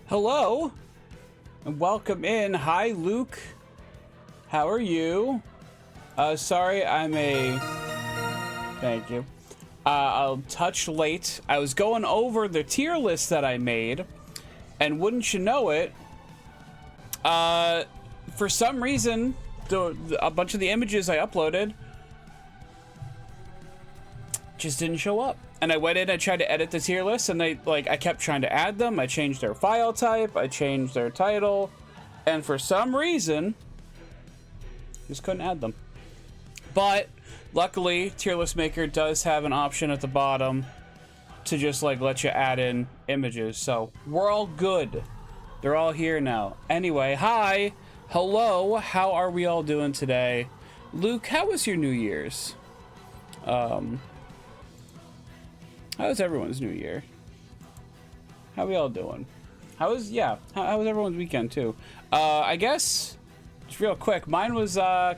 Hello and welcome in. Hi, Luke. How are you? Sorry, thank you. I'll touch late. I was going over the tier list that I made, and wouldn't you know it, for some reason, a bunch of the images I uploaded just didn't show up. And I went in and tried to edit the tier list, and I kept trying to add them. I changed their file type, I changed their title, and for some reason, just couldn't add them. But luckily, Tier List Maker does have an option at the bottom to just let you add in images. So we're all good. They're all here now. Anyway, hi, hello, how are we all doing today? Luke, how was your New Year's? How was everyone's New Year? How we all doing? How was everyone's weekend too? I guess, just real quick, mine was well,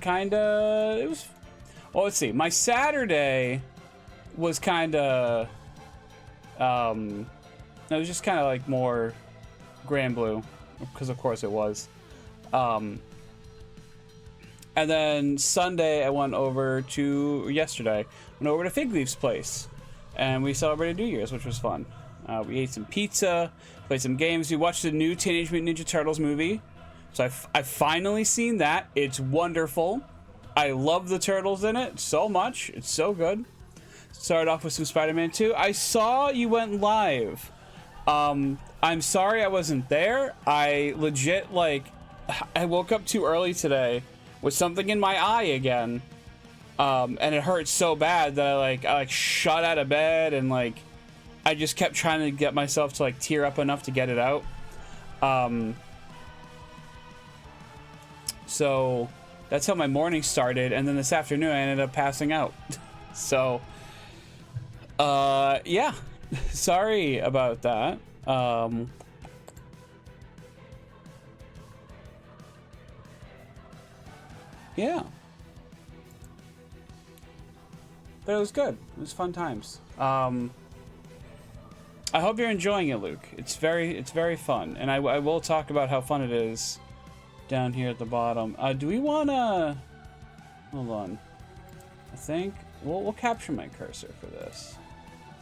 let's see. My Saturday was it was just kind of like more Grand Blue, because of course it was. And then Sunday I went over to Fig Leaf's place. And we celebrated New Year's, which was fun. We ate some pizza, played some games. We watched the new Teenage Mutant Ninja Turtles movie. So I've finally seen that. It's wonderful. I love the turtles in it so much. It's so good. Started off with some Spider-Man 2. I saw you went live. I'm sorry I wasn't there. I legit, I woke up too early today with something in my eye again. And it hurt so bad that I shot out of bed, and I just kept trying to get myself to tear up enough to get it out. So that's how my morning started, and then this afternoon I ended up passing out. So yeah, sorry about that. Yeah. But it was good. It was fun times. I hope you're enjoying it, Luke. It's very fun, and I will talk about how fun it is down here at the bottom. Do we wanna? Hold on. I think we'll capture my cursor for this.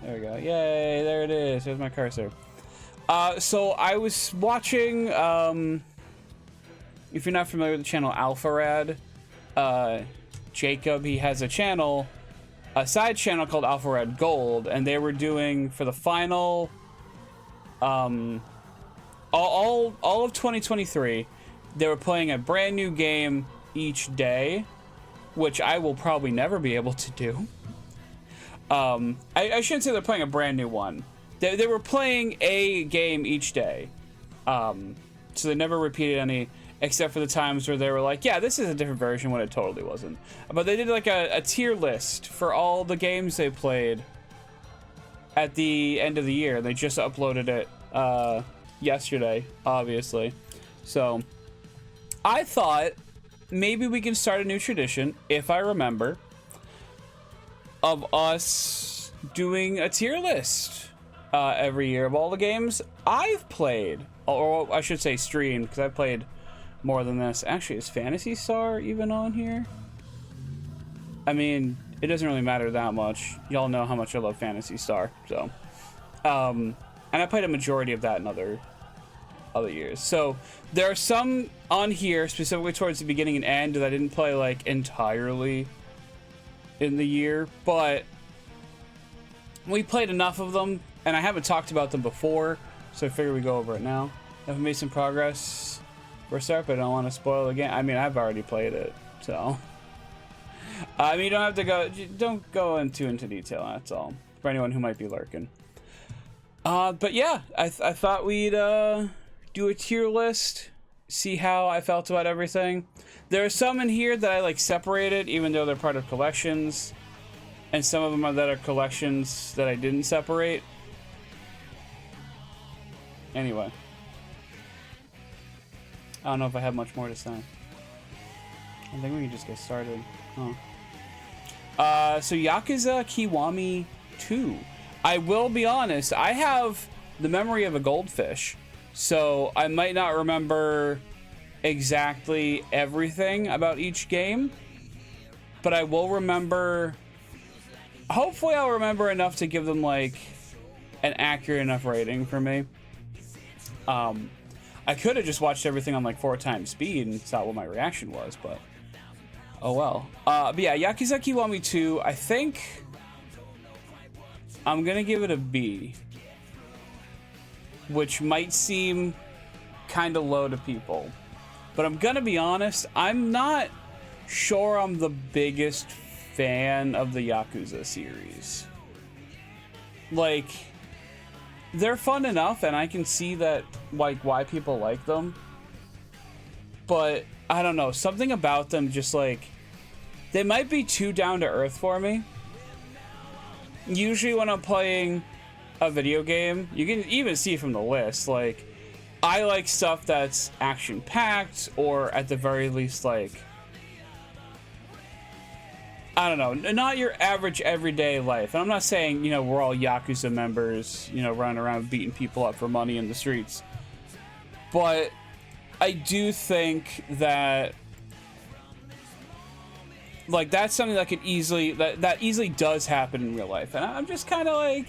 There we go. Yay! There it is. There's my cursor. So I was watching. If you're not familiar with the channel Alpharad, Jacob, he has a side channel called Alpharad Gold, and they were doing for the final all of 2023, they were playing a brand new game each day, which I will probably never be able to do. I shouldn't say they're playing a brand new one. They were playing a game each day, so they never repeated any, except for the times where they were like, yeah, this is a different version, when it totally wasn't. But they did a tier list for all the games they played at the end of the year. They just uploaded it yesterday, obviously. So I thought maybe we can start a new tradition, if I remember, of us doing a tier list every year of all the games I've played, or I should say streamed, because I've played more than this. Actually, is Phantasy Star even on here? I mean, it doesn't really matter that much. Y'all know how much I love Phantasy Star. So, and I played a majority of that in other years. So there are some on here specifically towards the beginning and end that I didn't play entirely in the year, but we played enough of them, and I haven't talked about them before, so I figure we go over it now. I've made some progress for start, but I don't want to spoil the game. I mean, I've already played it, so I mean, you don't have to don't go into detail. That's all, for anyone who might be lurking. But yeah, I thought we'd do a tier list, see how I felt about everything. There are some in here that I separated, even though they're part of collections, and some of them that are collections that I didn't separate. Anyway, I don't know if I have much more to say. I think we can just get started. So Yakuza Kiwami 2. I will be honest, I have the memory of a goldfish. So I might not remember exactly everything about each game, but I will remember. Hopefully I'll remember enough to give them like an accurate enough rating for me. I could have just watched everything on like 4x speed and saw what my reaction was, but oh well. But yeah, Yakuza Kiwami 2, I think I'm gonna give it a B, which might seem kind of low to people, but I'm gonna be honest, I'm not sure I'm the biggest fan of the Yakuza series. Like, they're fun enough, and I can see that, like, why people like them. But I don't know, something about them just like they might be too down to earth for me. Usually when I'm playing a video game, you can even see from the list, like, I like stuff that's action packed, or at the very least, like, I don't know, not your average everyday life. And I'm not saying, you know, we're all Yakuza members, you know, running around beating people up for money in the streets. But I do think that, like, that's something that could easily, that easily does happen in real life. And I'm just kind of like,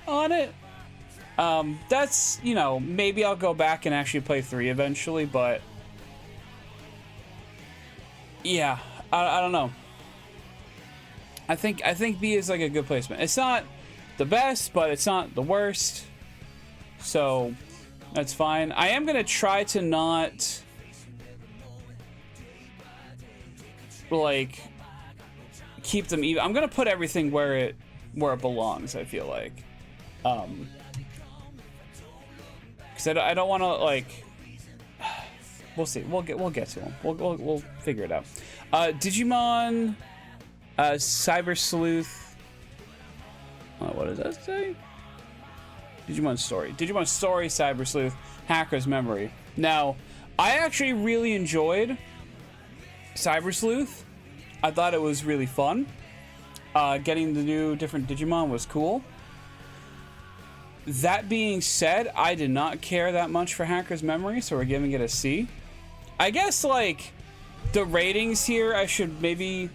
on it. That's, you know, maybe I'll go back and actually play 3 eventually, but yeah, I don't know. I think B is like a good placement. It's not the best, but it's not the worst. So that's fine. I am gonna try to not like keep them even. I'm gonna put everything where it belongs, I feel like. Because I don't want to, like, we'll see. We'll get to them. We'll figure it out. Digimon Cyber Sleuth. What does that say? Digimon Story. Digimon Story Cyber Sleuth Hacker's Memory. Now, I actually really enjoyed Cyber Sleuth. I thought it was really fun. Getting the new different Digimon was cool. That being said, I did not care that much for Hacker's Memory, so we're giving it a C. I guess, like, the ratings here, I should maybe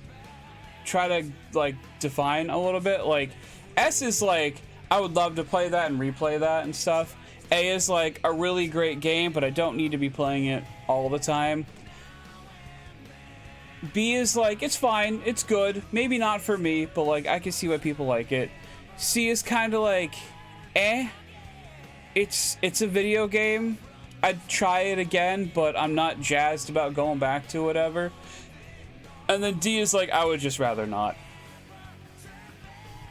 try to, like, define a little bit. Like, S is like, I would love to play that and replay that and stuff. A is like a really great game, but I don't need to be playing it all the time. B is like, it's fine, it's good, maybe not for me, but like I can see why people like it. C is kind of like, it's a video game. I'd try it again, but I'm not jazzed about going back to whatever. And then D is like, I would just rather not.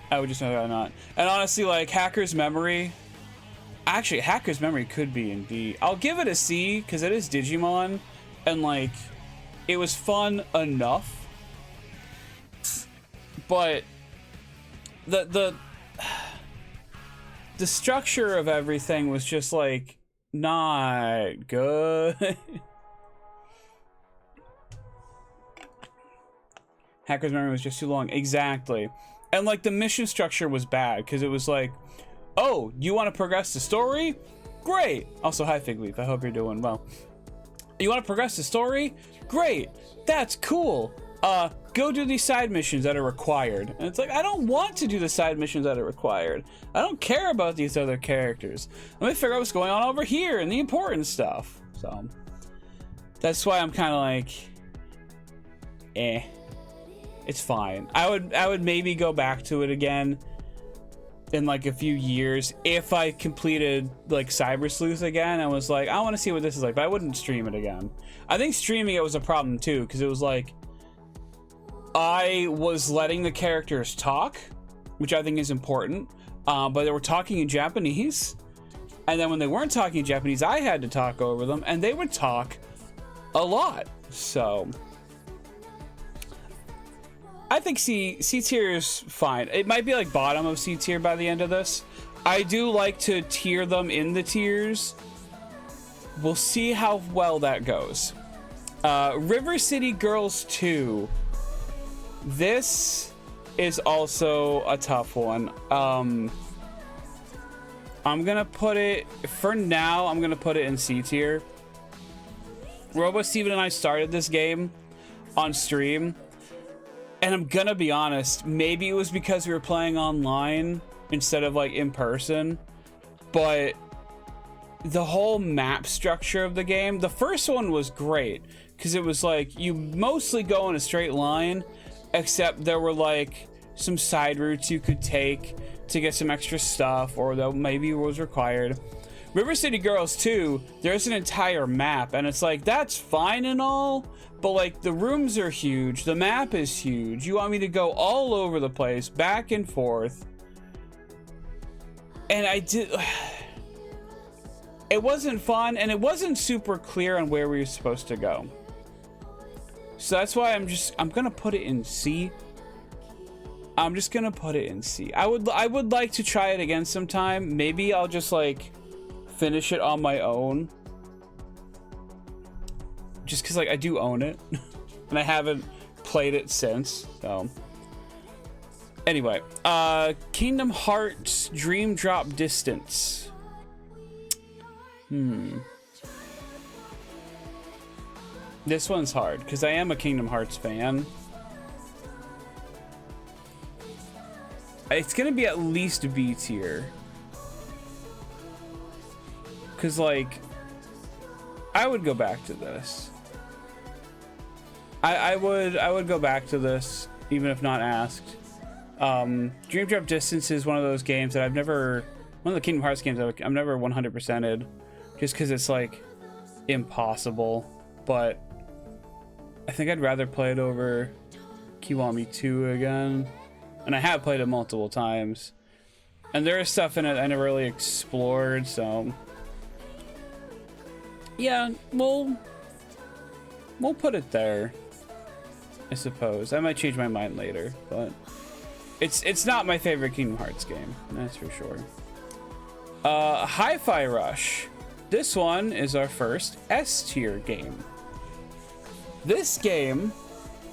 And honestly, like, Hacker's Memory, actually, Hacker's Memory could be in D. I'll give it a C, because it is Digimon, and, like, it was fun enough. But the structure of everything was just, like, not good. Hacker's Memory was just too long. Exactly. And, like, the mission structure was bad, because it was like, oh, you want to progress the story? Great. Also, hi, Fig Leaf. I hope you're doing well. You want to progress the story? Great. That's cool. Go do these side missions that are required. And it's like, I don't want to do the side missions that are required. I don't care about these other characters. Let me figure out what's going on over here and the important stuff. So, that's why I'm kind of like, It's fine. I would maybe go back to it again in like a few years if I completed like Cyber Sleuth again and was like, I want to see what this is like, but I wouldn't stream it again. I think streaming it was a problem too, because it was like I was letting the characters talk, which I think is important, but they were talking in Japanese, and then when they weren't talking in Japanese, I had to talk over them, and they would talk a lot. So I think C tier is fine. It might be like bottom of C tier by the end of this. I do like to tier them in the tiers. We'll see how well that goes. River City Girls 2. This is also a tough one. I'm gonna put it, for now, I'm gonna put it in C tier. Robo Steven and I started this game on stream, and I'm gonna be honest, maybe it was because we were playing online instead of like in person, but the whole map structure of the game, the first one was great because it was like you mostly go in a straight line, except there were like some side routes you could take to get some extra stuff, or that maybe was required. River City Girls 2, there's an entire map, and it's like, that's fine and all, but like the rooms are huge, the map is huge, you want me to go all over the place, back and forth, and I did. It wasn't fun, and it wasn't super clear on where we were supposed to go. So that's why I'm gonna put it in C. I'm just gonna put it in C. I would like to try it again sometime. Maybe I'll just like finish it on my own. Just cause like I do own it. And I haven't played it since, so. Anyway, Kingdom Hearts Dream Drop Distance. This one's hard because I am a Kingdom Hearts fan. It's gonna be at least B tier. Cause like, I would go back to this. I would go back to this even if not asked. Dream Drop Distance is one of those games that one of the Kingdom Hearts games I've never 100%ed. Just because it's like impossible, but I think I'd rather play it over Kiwami 2 again, and I have played it multiple times, and there is stuff in it I never really explored, so yeah, we'll put it there, I suppose. I might change my mind later, but it's not my favorite Kingdom Hearts game, that's for sure. Hi-Fi Rush. This one is our first S tier game. This game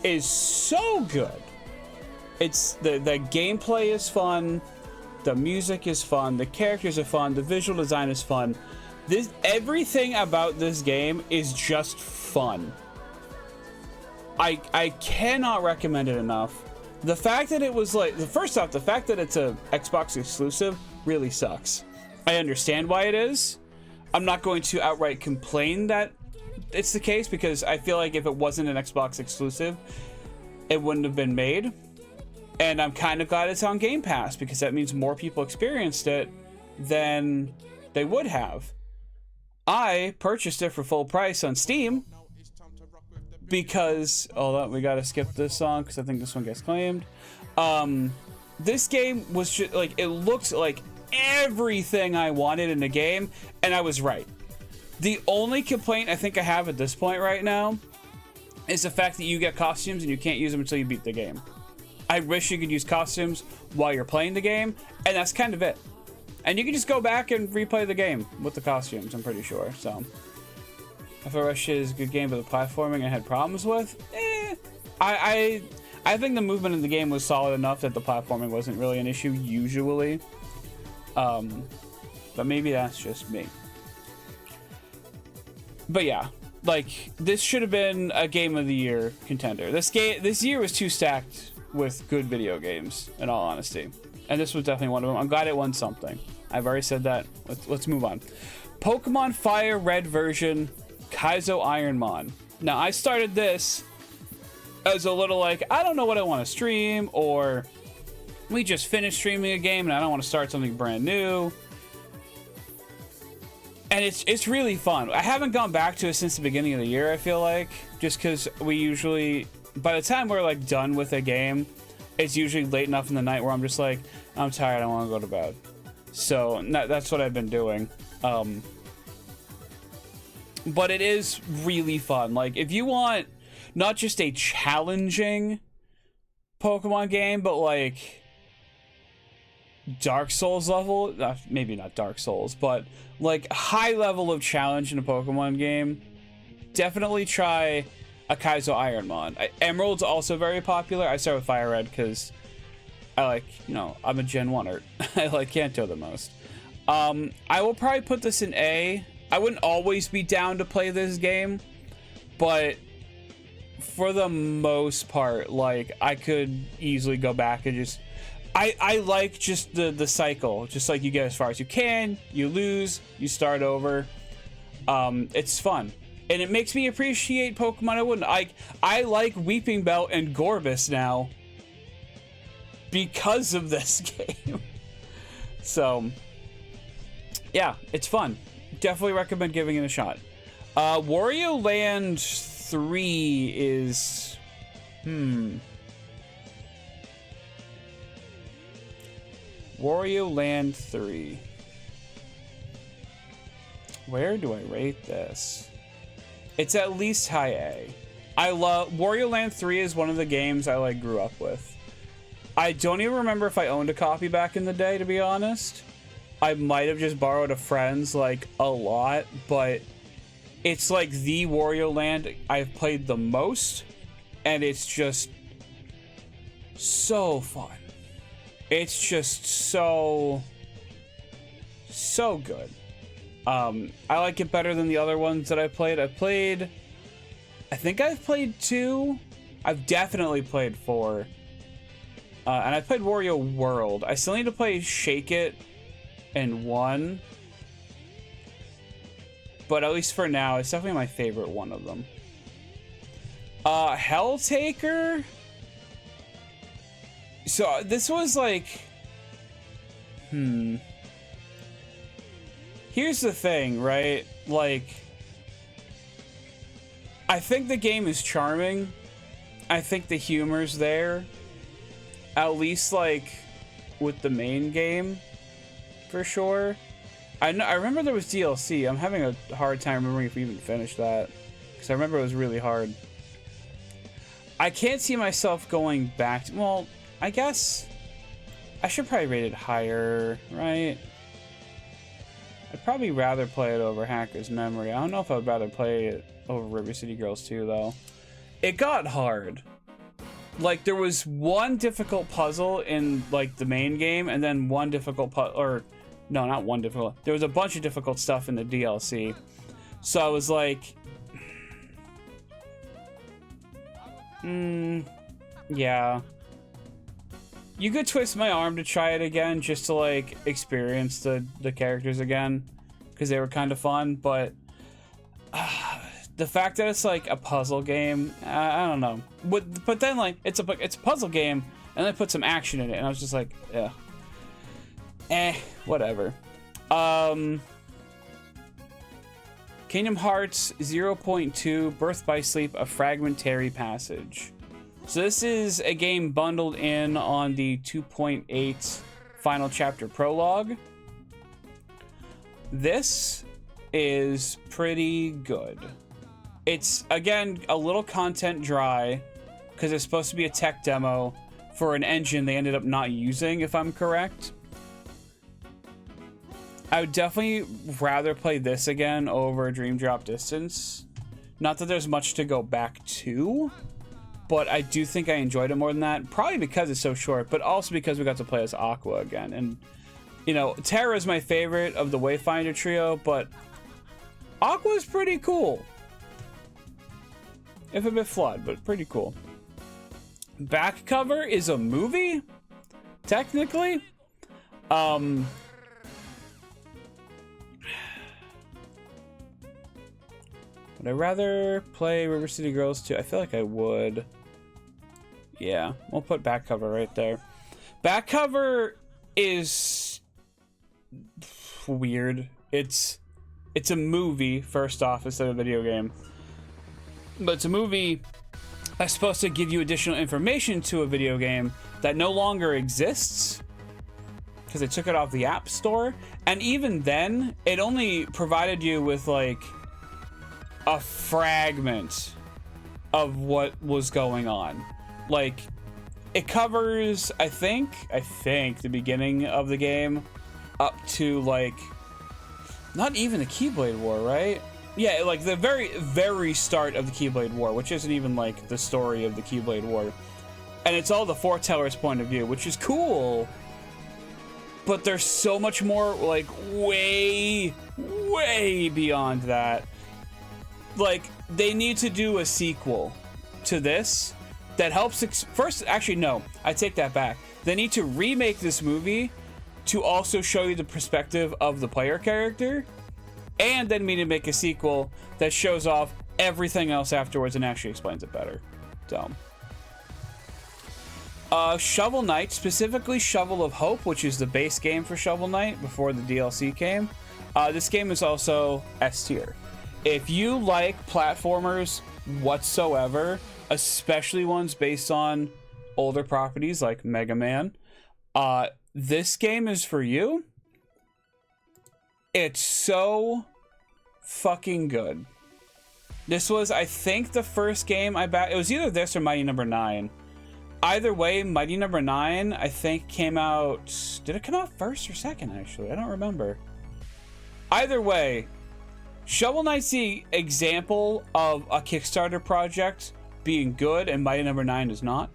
is so good. It's the gameplay is fun, the music is fun, the characters are fun, the visual design is fun. Everything about this game is just fun. I cannot recommend it enough. The fact that it was like, first off, the fact that it's a Xbox exclusive really sucks. I understand why it is. I'm not going to outright complain that it's the case, because I feel like if it wasn't an Xbox exclusive, it wouldn't have been made. And I'm kind of glad it's on Game Pass, because that means more people experienced it than they would have. I purchased it for full price on Steam because, hold on, we gotta skip this song because I think this one gets claimed. This game was just like, it looked like everything I wanted in the game, and I was right. The only complaint I think I have at this point right now is the fact that you get costumes and you can't use them until you beat the game. I wish you could use costumes while you're playing the game, and that's kind of it. And you can just go back and replay the game with the costumes, I'm pretty sure. So, Hi-Fi Rush is a good game, but the platforming I had problems with. I think the movement in the game was solid enough that the platforming wasn't really an issue usually. But maybe that's just me. But yeah, like, this should have been a Game of the Year contender. This year was too stacked with good video games, in all honesty, and this was definitely one of them. I'm glad it won something. I've already said that. Let's move on. Pokemon Fire Red version, Kaizo Ironmon. Now, I started this as a little like, I don't know what I want to stream, or we just finished streaming a game and I don't want to start something brand new. And it's really fun. I haven't gone back to it since the beginning of the year, I feel like, just because we usually, by the time we're like done with a game, it's usually late enough in the night where I'm just like, I'm tired, I want to go to bed. So that's what I've been doing. But it is really fun. Like, if you want not just a challenging Pokemon game, but like Dark Souls level, maybe not Dark Souls, but like high level of challenge in a Pokemon game, definitely try a Kaizo Ironmon. Emerald's also very popular. I start with Fire Red because I like, I'm a Gen 1er. I like Kanto the most. I will probably put this in A. I wouldn't always be down to play this game, but for the most part, like, I could easily go back and just... I like just the cycle. Just like you get as far as you can, you lose, you start over. It's fun. And it makes me appreciate Pokemon. I like Weeping Belt and Gorbis now because of this game. So, yeah, it's fun. Definitely recommend giving it a shot. Wario Land 3 is... Wario Land 3. Where do I rate this? It's at least high A. I love... Wario Land 3 is one of the games I, like, grew up with. I don't even remember if I owned a copy back in the day, to be honest. I might have just borrowed a friend's, like, a lot, but it's, like, the Wario Land I've played the most, and it's just so fun. It's just so good. I like it better than the other ones that I played. I think I've played 2. I've definitely played 4. And I played Wario World. I still need to play Shake It and 1. But at least for now, it's definitely my favorite one of them. Helltaker? So this was like... Here's the thing, right? Like... I think the game is charming. I think the humor's there. At least, like, with the main game, for sure. I remember there was DLC. I'm having a hard time remembering if we even finished that, because I remember it was really hard. I can't see myself going back to... Well, I guess I should probably rate it higher, right? I'd probably rather play it over Hacker's Memory. I don't know if I'd rather play it over River City Girls 2, though. It got hard. Like, there was one difficult puzzle in, like, the main game, and then one difficult puzzle, or, no, not one difficult. There was a bunch of difficult stuff in the DLC. So I was like, yeah. You could twist my arm to try it again, just to, like, experience the characters again, because they were kind of fun, but the fact that it's like a puzzle game, I don't know. But then, like, it's a puzzle game, and they put some action in it, and I was just like, whatever. Kingdom Hearts 0.2 Birth by Sleep: A Fragmentary Passage. So this is a game bundled in on the 2.8 Final Chapter Prologue. This is pretty good. It's, again, a little content dry, because it's supposed to be a tech demo for an engine they ended up not using, if I'm correct. I would definitely rather play this again over Dream Drop Distance. Not that there's much to go back to, but I do think I enjoyed it more than that. Probably because it's so short, but also because we got to play as Aqua again. And, you know, Terra is my favorite of the Wayfinder trio, but Aqua's pretty cool. If a bit flawed, but pretty cool. Back cover is a movie, technically. Would I rather play River City Girls 2? I feel like I would. Yeah, we'll put back cover right there. Back cover is weird. It's a movie, first off, instead of a video game. But it's a movie that's supposed to give you additional information to a video game that no longer exists, because they took it off the App Store. And even then, it only provided you with, like, a fragment of what was going on. Like, it covers, I think the beginning of the game up to, like, not even the Keyblade War, right? Yeah, like the very, very start of the Keyblade War, which isn't even like the story of the Keyblade War. And it's all the foreteller's point of view, which is cool. but there's so much more, like, way beyond that. Like, they need to do a sequel to this that helps first, actually, no, I take that back. They need to remake this movie to also show you the perspective of the player character, and then need to make a sequel that shows off everything else afterwards and actually explains it better. So, Shovel Knight, specifically Shovel of Hope, which is the base game for Shovel Knight before the DLC came. This game is also S tier. If you like platformers whatsoever, especially ones based on older properties like Mega Man, this game is for you. It's so fucking good. This was, I think, the first game it was either this or Mighty Number 9. Either way, Mighty Number 9, I think, came out... Did it come out first or second, actually? I don't remember. Either way, Shovel Knight's the example of a Kickstarter project being good, and Mighty Number 9 is not.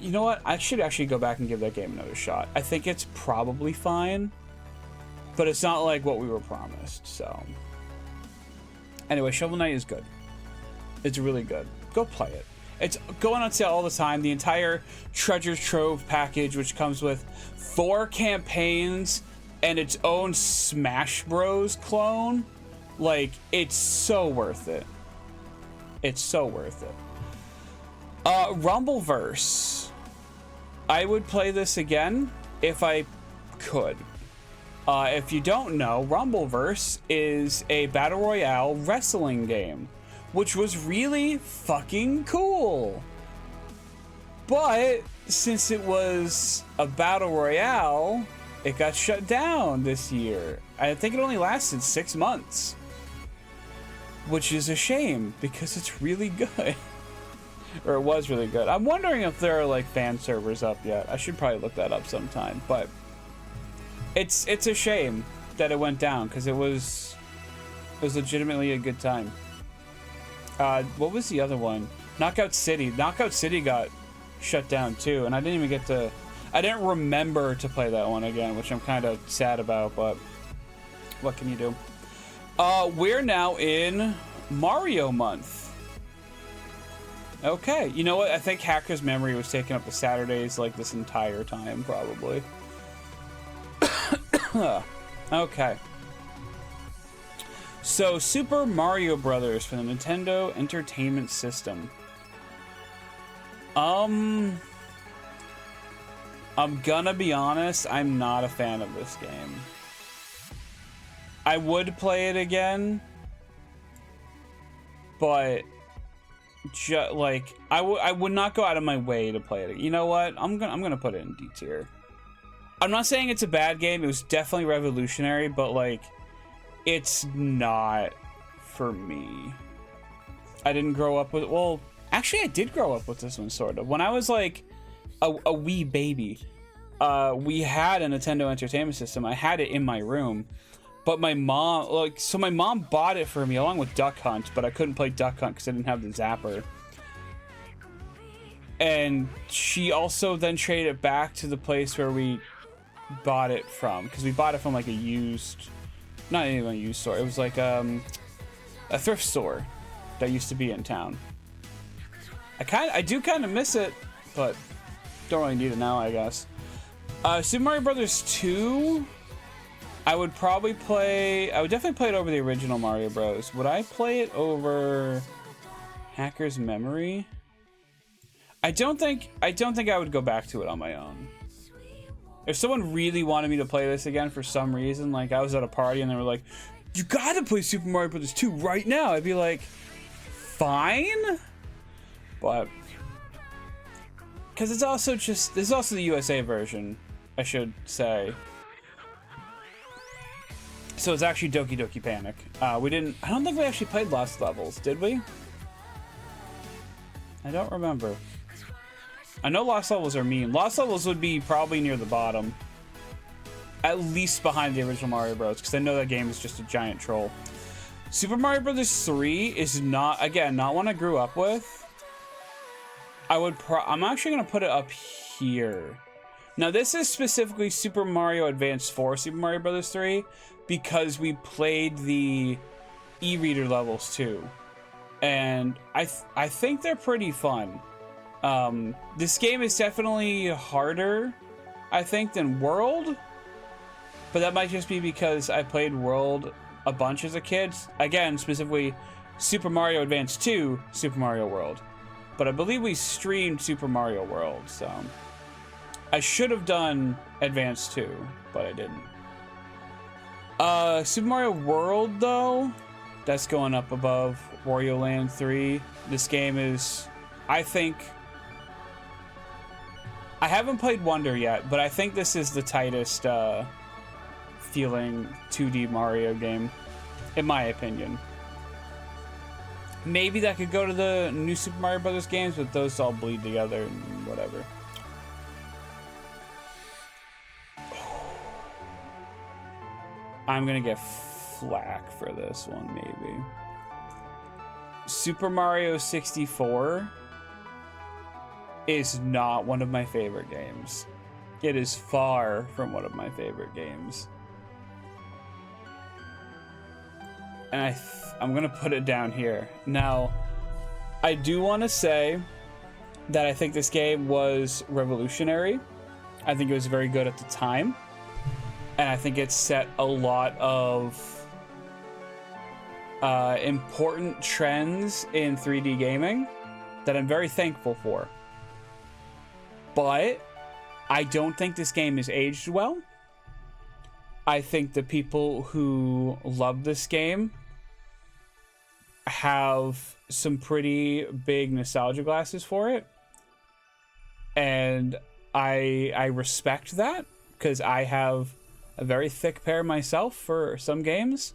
You know what? I should actually go back and give that game another shot. I think it's probably fine, but it's not like what we were promised, so... Anyway, Shovel Knight is good. It's really good. Go play it. It's going on sale all the time. The entire Treasure Trove package, which comes with 4 campaigns and its own Smash Bros. Clone. Like, it's so worth it. It's so worth it. Rumbleverse. I would play this again if I could. If you don't know, Rumbleverse is a Battle Royale wrestling game, which was really fucking cool. But since it was a Battle Royale, it got shut down this year. I think it only lasted 6 months, which is a shame because it's really good. Or it was really good. I'm wondering if there are like fan servers up yet. I should probably look that up sometime, but it's a shame that it went down because it was legitimately a good time. What was the other one? Knockout City. Knockout City got shut down too, and I didn't remember to play that one again, which I'm kind of sad about, but what can you do? We're now in Mario month. Okay, you know what? I think Hacker's Memory was taking up the Saturdays like this entire time, probably. Okay. So, Super Mario Brothers for the Nintendo Entertainment System. I'm gonna be honest, I'm not a fan of this game. I would play it again, but I would not go out of my way to play it. You know what? I'm gonna put it in D tier. I'm not saying it's a bad game. It was definitely revolutionary, but like, it's not for me. I didn't grow up with... Well, actually, I did grow up with this one, sort of. When I was, like, a wee baby, we had a Nintendo Entertainment System. I had it in my room. But my mom... So my mom bought it for me, along with Duck Hunt, but I couldn't play Duck Hunt because I didn't have the Zapper. And she also then traded it back to the place where we bought it from. Because we bought it from, like, a used... Not even a used store. It was like a thrift store that used to be in town. I do kind of miss it, but don't really need it now, I guess. Super Mario Brothers 2, I would definitely play it over the original Mario Bros. Would I play it over Hacker's Memory? I don't think I would go back to it on my own. If someone really wanted me to play this again for some reason, like I was at a party and they were like, "You gotta play Super Mario Bros. 2 right now," I'd be like, fine. But because it's also the USA version, I should say. So it's actually Doki Doki Panic. I don't think we actually played Lost Levels, did we? I don't remember. I know Lost Levels are mean. Lost Levels would be probably near the bottom. At least behind the original Mario Bros. Because I know that game is just a giant troll. Super Mario Bros. 3 is not one I grew up with. I'm actually going to put it up here. Now, this is specifically Super Mario Advance 4, Super Mario Bros. 3, because we played the e-reader levels too. And I think they're pretty fun. This game is definitely harder, I think, than World. But that might just be because I played World a bunch as a kid. Again, specifically Super Mario Advance 2, Super Mario World. But I believe we streamed Super Mario World, so I should have done Advance 2, but I didn't. Super Mario World, though, that's going up above Wario Land 3. This game is, I think, I haven't played Wonder yet, but I think this is the tightest feeling 2D Mario game, in my opinion. Maybe that could go to the new Super Mario Bros. Games, but those all bleed together and whatever. I'm gonna get flack for this one, maybe. Super Mario 64 is not one of my favorite games. It is far from one of my favorite games. And I'm gonna put it down here. Now, I do want to say that I think this game was revolutionary. I think it was very good at the time. And I think it set a lot of important trends in 3D gaming that I'm very thankful for. But I don't think this game is aged well. I think the people who love this game have some pretty big nostalgia glasses for it. And I respect that, because I have a very thick pair myself for some games,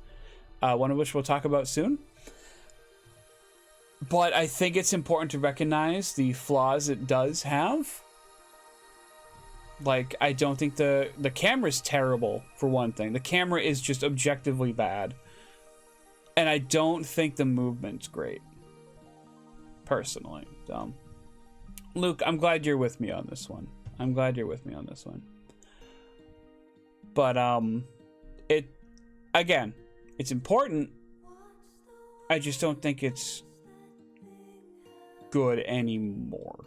one of which we'll talk about soon. But I think it's important to recognize the flaws it does have. Like, I don't think the camera's terrible, for one thing. The camera is just objectively bad. And I don't think the movement's great, personally. Luke, I'm glad you're with me on this one. I'm glad you're with me on this one. But, again, it's important. I just don't think it's good anymore.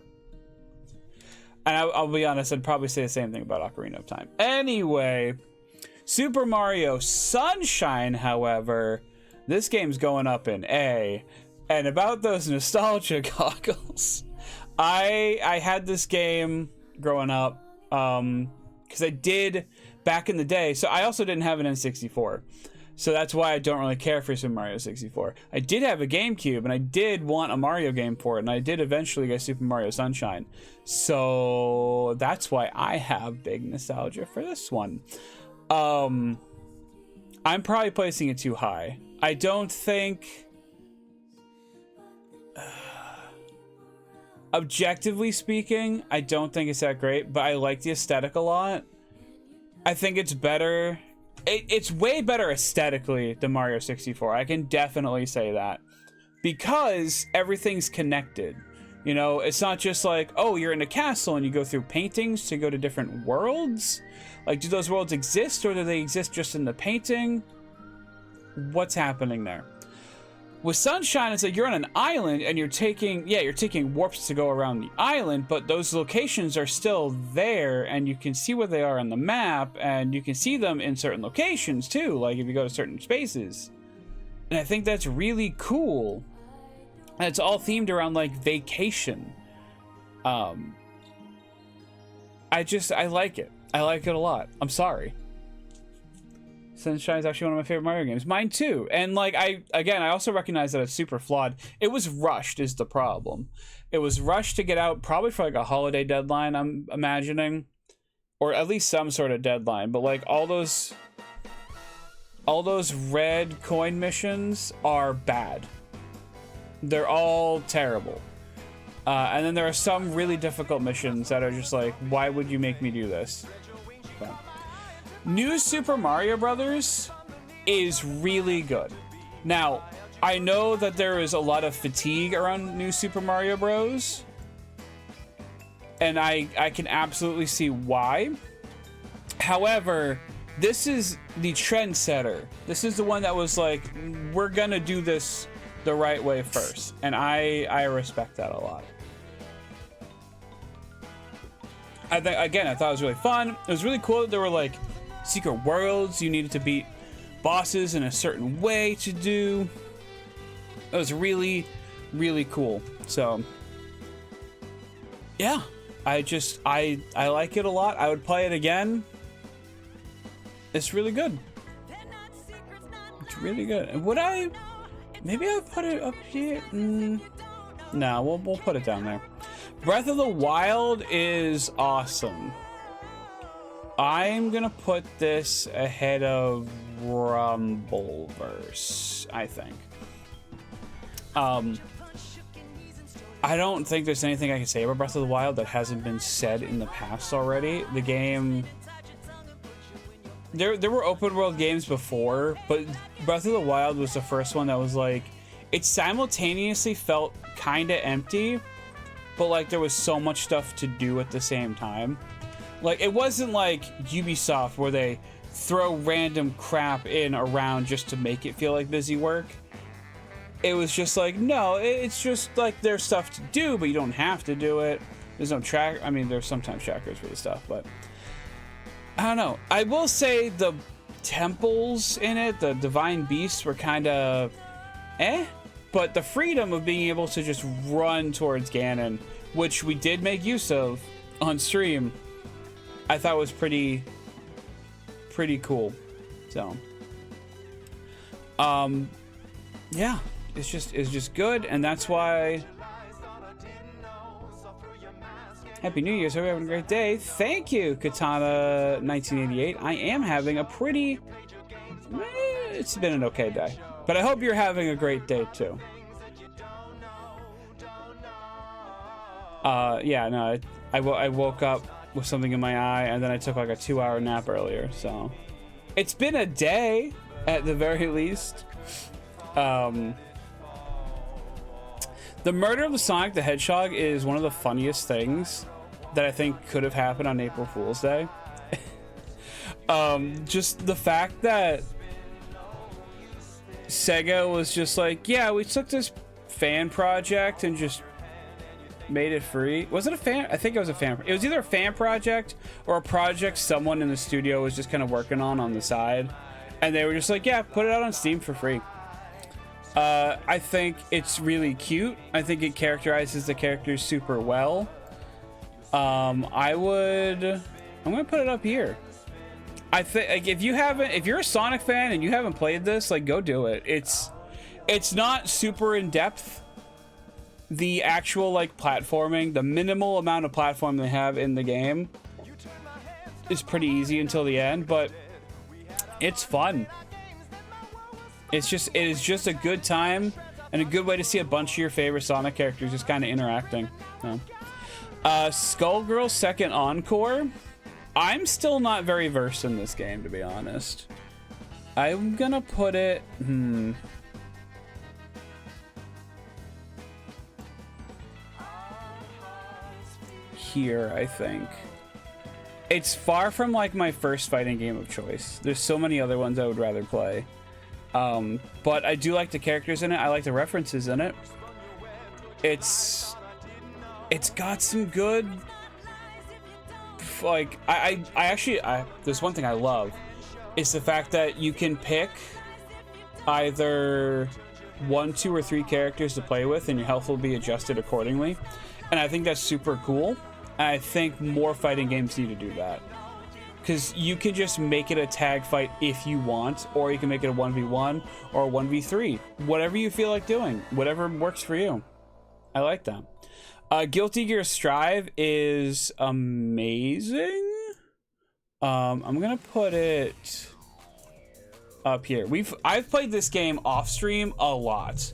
And I'll be honest, I'd probably say the same thing about Ocarina of Time. Anyway, Super Mario Sunshine, however, this game's going up in A. And about those nostalgia goggles, I had this game growing up, because I did back in the day. So I also didn't have an N64. So that's why I don't really care for Super Mario 64. I did have a GameCube, and I did want a Mario game for it, and I did eventually get Super Mario Sunshine. So that's why I have big nostalgia for this one. I'm probably placing it too high. I don't think... objectively speaking, I don't think it's that great, but I like the aesthetic a lot. I think it's better... It's way better aesthetically than Mario 64. I can definitely say that. Because everything's connected. You know, it's not just like, oh, you're in a castle and you go through paintings to go to different worlds. Like, do those worlds exist, or do they exist just in the painting? What's happening there? With Sunshine, it's like you're on an island and you're taking warps to go around the island, but those locations are still there, and you can see where they are on the map, and you can see them in certain locations too, like if you go to certain spaces. And I think that's really cool. And it's all themed around like vacation. I like it. I like it a lot. I'm sorry. Sunshine is actually one of my favorite Mario games. Mine too. And like, I also recognize that it's super flawed. It was rushed is the problem. It was rushed to get out probably for like a holiday deadline, I'm imagining. Or at least some sort of deadline. But like all those red coin missions are bad. They're all terrible. And then there are some really difficult missions that are just like, why would you make me do this? But New Super Mario Brothers is really good. Now, I know that there is a lot of fatigue around New Super Mario Bros. and I can absolutely see why. However, this is the trendsetter. This is the one that was like, we're gonna do this the right way first, and I respect that a lot. I thought it was really fun. It was really cool that there were like secret worlds you needed to beat bosses in a certain way to do. It was really, really cool. So yeah, I like it a lot. I would play it again. It's really good. It's really good. And would I? Maybe I'll put it up here. No, we'll put it down there. Breath of the Wild is awesome. I'm gonna put this ahead of Rumbleverse, I think. I don't think there's anything I can say about Breath of the Wild that hasn't been said in the past already. The game... There were open world games before, but Breath of the Wild was the first one that was like... It simultaneously felt kinda empty, but like there was so much stuff to do at the same time. Like, it wasn't like Ubisoft where they throw random crap in around just to make it feel like busy work. It was just like, no, it's just like there's stuff to do, but you don't have to do it. There's no track. I mean, there's sometimes trackers for the stuff, but I don't know. I will say the temples in it, the divine beasts, were kind of but the freedom of being able to just run towards Ganon, which we did make use of on stream, I thought was pretty cool. So yeah, it's just good, and that's why. Happy New Year's, hope you're having a great day. Thank you, Katana 1988. I am having a pretty it's been an okay day, but I hope you're having a great day too. Yeah, no, I woke up with something in my eye, and then I took like a 2-hour nap earlier, so it's been a day at the very least. The murder of the Sonic the Hedgehog is one of the funniest things that I think could have happened on April Fool's Day. Just the fact that Sega was just like, yeah, we took this fan project and just made it free. Was it a fan? I think it was a fan. It was either a fan project or a project someone in the studio was just kind of working on the side, and they were just like, yeah, put it out on Steam for free. I think it's really cute. I think it characterizes the characters super well. I'm gonna put it up here. I think, like, if you're a Sonic fan and you haven't played this, like, go do it. It's not super in depth. The actual, like, platforming, the minimal amount of platform they have in the game is pretty easy until the end, but it's fun. It is just a good time and a good way to see a bunch of your favorite Sonic characters just kind of interacting. So. Skullgirls Second Encore. I'm still not very versed in this game, to be honest. I'm gonna put it... here, I think. It's far from like my first fighting game of choice. There's so many other ones I would rather play. But I do like the characters in it. I like the references in it. It's got some good, like, I actually there's one thing I love is the fact that you can pick either 1, 2, or 3 characters to play with, and your health will be adjusted accordingly. And I think that's super cool. And I think more fighting games need to do that. Because you can just make it a tag fight if you want, or you can make it a 1v1 or a 1v3. Whatever you feel like doing. Whatever works for you. I like that. Guilty Gear Strive is amazing. I'm going to put it up here. I've played this game off stream a lot.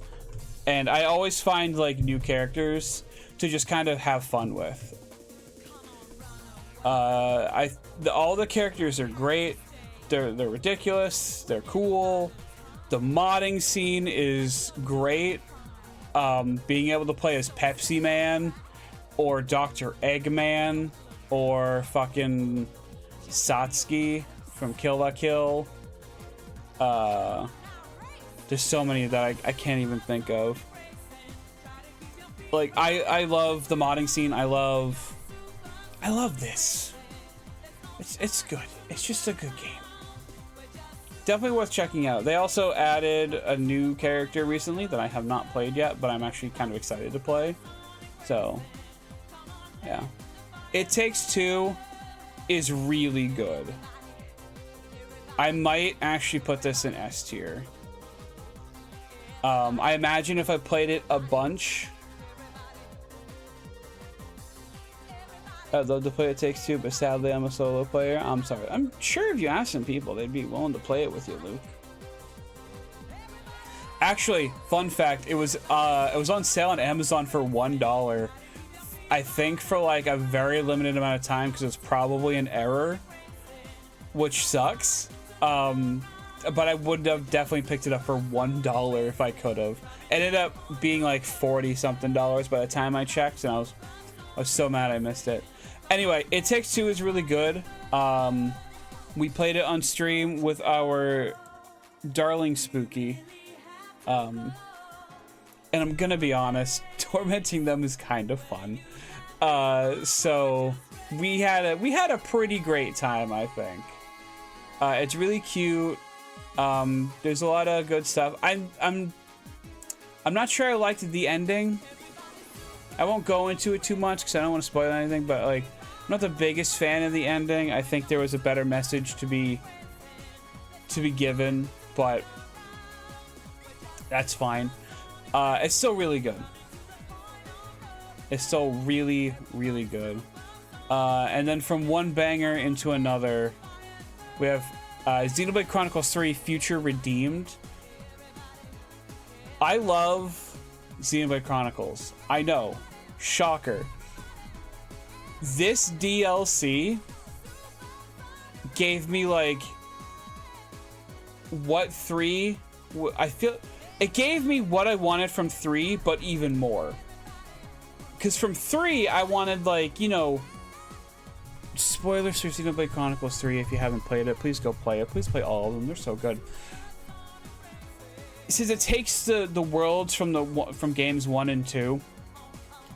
And I always find like new characters to just kind of have fun with. All the characters are great. They're ridiculous. They're cool. The modding scene is great. Being able to play as Pepsi Man or Dr. Eggman, or fucking Satsuki from Kill la Kill. There's so many that I can't even think of. Like, I love the modding scene. I love this. It's good. It's just a good game. Definitely worth checking out. They also added a new character recently that I have not played yet, but I'm actually kind of excited to play. So, yeah. It Takes Two is really good. I might actually put this in S tier. I imagine if I played it a bunch, I'd love to play It Takes Two, but sadly I'm a solo player. I'm sorry. I'm sure if you ask some people, they'd be willing to play it with you, Luke. Actually, fun fact, it was on sale on Amazon for $1. I think for like a very limited amount of time because it's probably an error, which sucks. But I would have definitely picked it up for $1 if I could have. Ended up being like 40 something dollars by the time I checked, and I was so mad I missed it. Anyway, It Takes Two is really good. We played it on stream with our darling Spooky. And I'm gonna be honest, tormenting them is kind of fun. So we had a pretty great time, I think. It's really cute. There's a lot of good stuff. I'm not sure I liked the ending. I won't go into it too much because I don't want to spoil anything, but like, I'm not the biggest fan of the ending. I think there was a better message to be given, but that's fine. It's still really good. It's still really, really good. And then from one banger into another, we have Xenoblade Chronicles 3 Future Redeemed. I love Xenoblade Chronicles. I know. Shocker. This DLC gave me like what 3 I feel it gave me what I wanted from 3, but even more. Because from 3 I wanted, like, you know, spoilers for Xenoblade Chronicles 3. If you haven't played it, please go play it. Please play all of them. They're so good. Since it takes the worlds from games 1 and 2,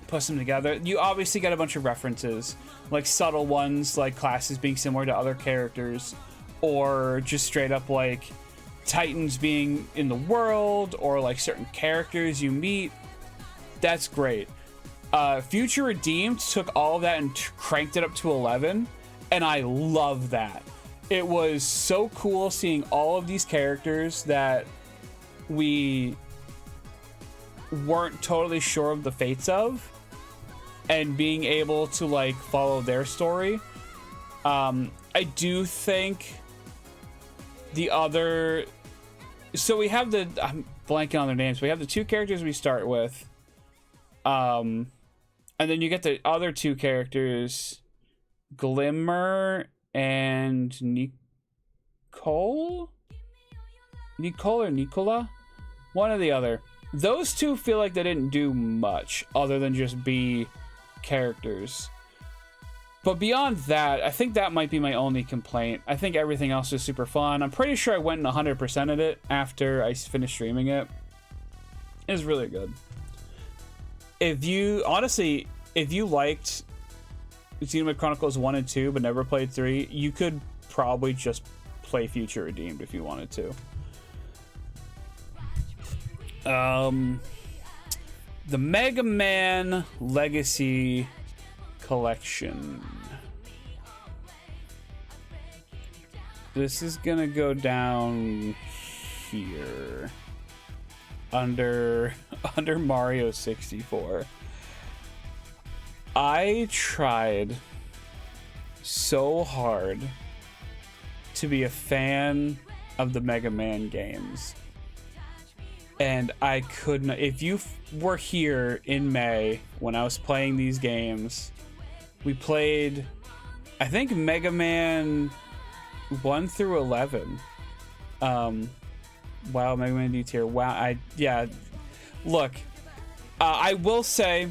puts them together, you obviously get a bunch of references, like subtle ones, like classes being similar to other characters, or just straight up like Titans being in the world, or like certain characters you meet. That's great. Future Redeemed took all of that and cranked it up to 11, and I love that. It was so cool seeing all of these characters that we weren't totally sure of the fates of, and being able to like follow their story. I do think the other, so we have the, I'm blanking on their names. We have the 2 characters we start with, and then you get the other 2 characters, Glimmer and Nicole or Nicola, one or the other. Those 2 feel like they didn't do much other than just be characters. But beyond that, I think that might be my only complaint. I think everything else is super fun. I'm pretty sure I went and 100%ed it after I finished streaming it. It was really good. If you liked Xenoblade Chronicles 1 and 2 but never played 3, you could probably just play Future Redeemed if you wanted to. The Mega Man Legacy Collection. This is gonna go down here under Mario 64. I tried so hard to be a fan of the Mega Man games, and I couldn't. If you were here in May when I was playing these games, we played, I think, Mega Man 1 through 11. Wow, Mega Man D tier. Wow, yeah. Look, I will say,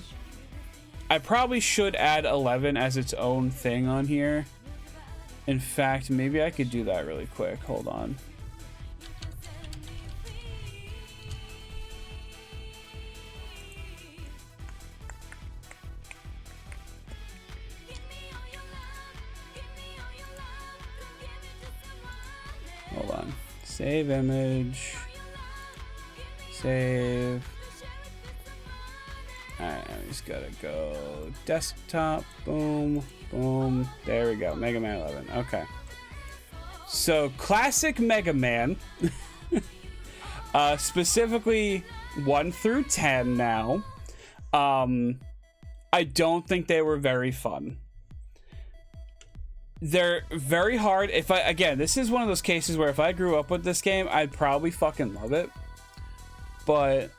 I probably should add 11 as its own thing on here. In fact, maybe I could do that really quick. Hold on. Hold on. Save image. Save. Alright, I just gotta go desktop. Boom. Boom. There we go. Mega Man 11. Okay. So, classic Mega Man. Specifically 1 through 10 now. I don't think they were very fun. They're very hard. Again, this is one of those cases where if I grew up with this game, I'd probably fucking love it. But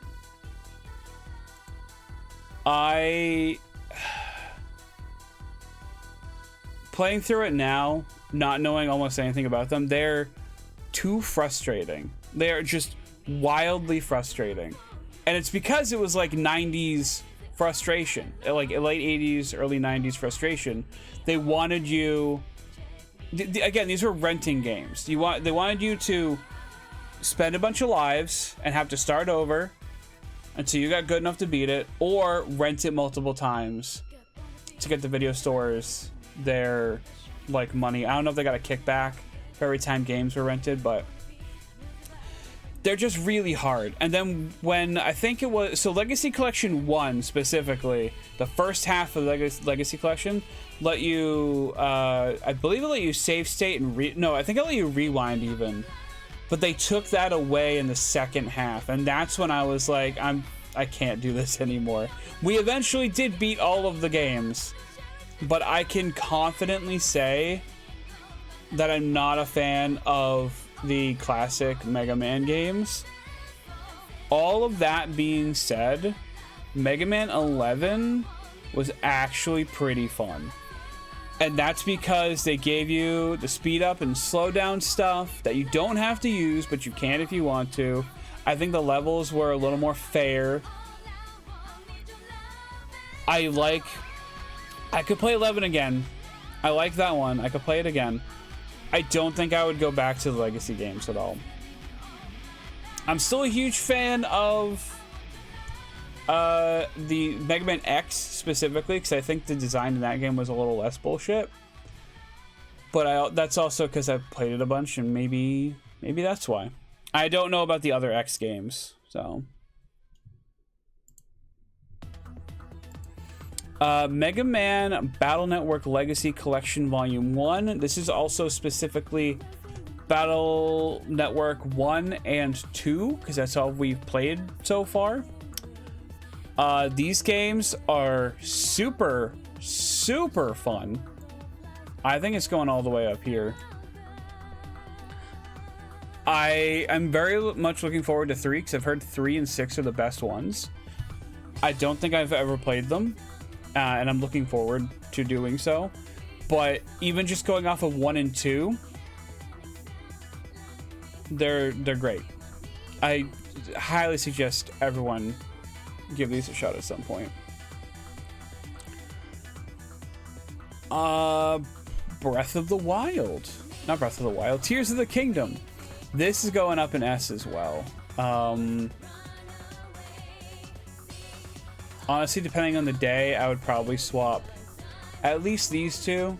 playing through it now, not knowing almost anything about them, they're too frustrating. They're just wildly frustrating. And it's because it was like 90s frustration, like late 80s, early 90s frustration. They wanted you... Again, these were renting games. They wanted you to spend a bunch of lives and have to start over until you got good enough to beat it, or rent it multiple times to get the video stores their like money. I don't know if they got a kickback for every time games were rented, but they're just really hard. And then when I think it was so Legacy Collection 1 specifically, the first half of the Legacy Collection let you I believe it let you save state and I think it let you rewind even. But they took that away in the second half, and that's when I was like, I can't do this anymore. We eventually did beat all of the games, but I can confidently say that I'm not a fan of the classic Mega Man games. All of that being said, Mega Man 11 was actually pretty fun. And that's because they gave you the speed up and slow down stuff that you don't have to use, but you can if you want to. I think the levels were a little more fair. I could play 11 again. I like that one. I could play it again. I don't think I would go back to the Legacy games at all. I'm still a huge fan of the Mega Man X specifically, because I think the design in that game was a little less bullshit. But that's also because I've played it a bunch, and maybe that's why. I don't know about the other X games, so. Mega Man Battle Network Legacy Collection Volume 1. This is also specifically Battle Network 1 and 2, because that's all we've played so far. These games are super, super fun. I think it's going all the way up here. I am very much looking forward to 3, because I've heard 3 and 6 are the best ones. I don't think I've ever played them, and I'm looking forward to doing so. But even just going off of 1 and 2, they're great. I highly suggest everyone give these a shot at some point. Breath of the Wild. Not Breath of the Wild. Tears of the Kingdom. This is going up in S as well. Honestly, depending on the day, I would probably swap at least these two.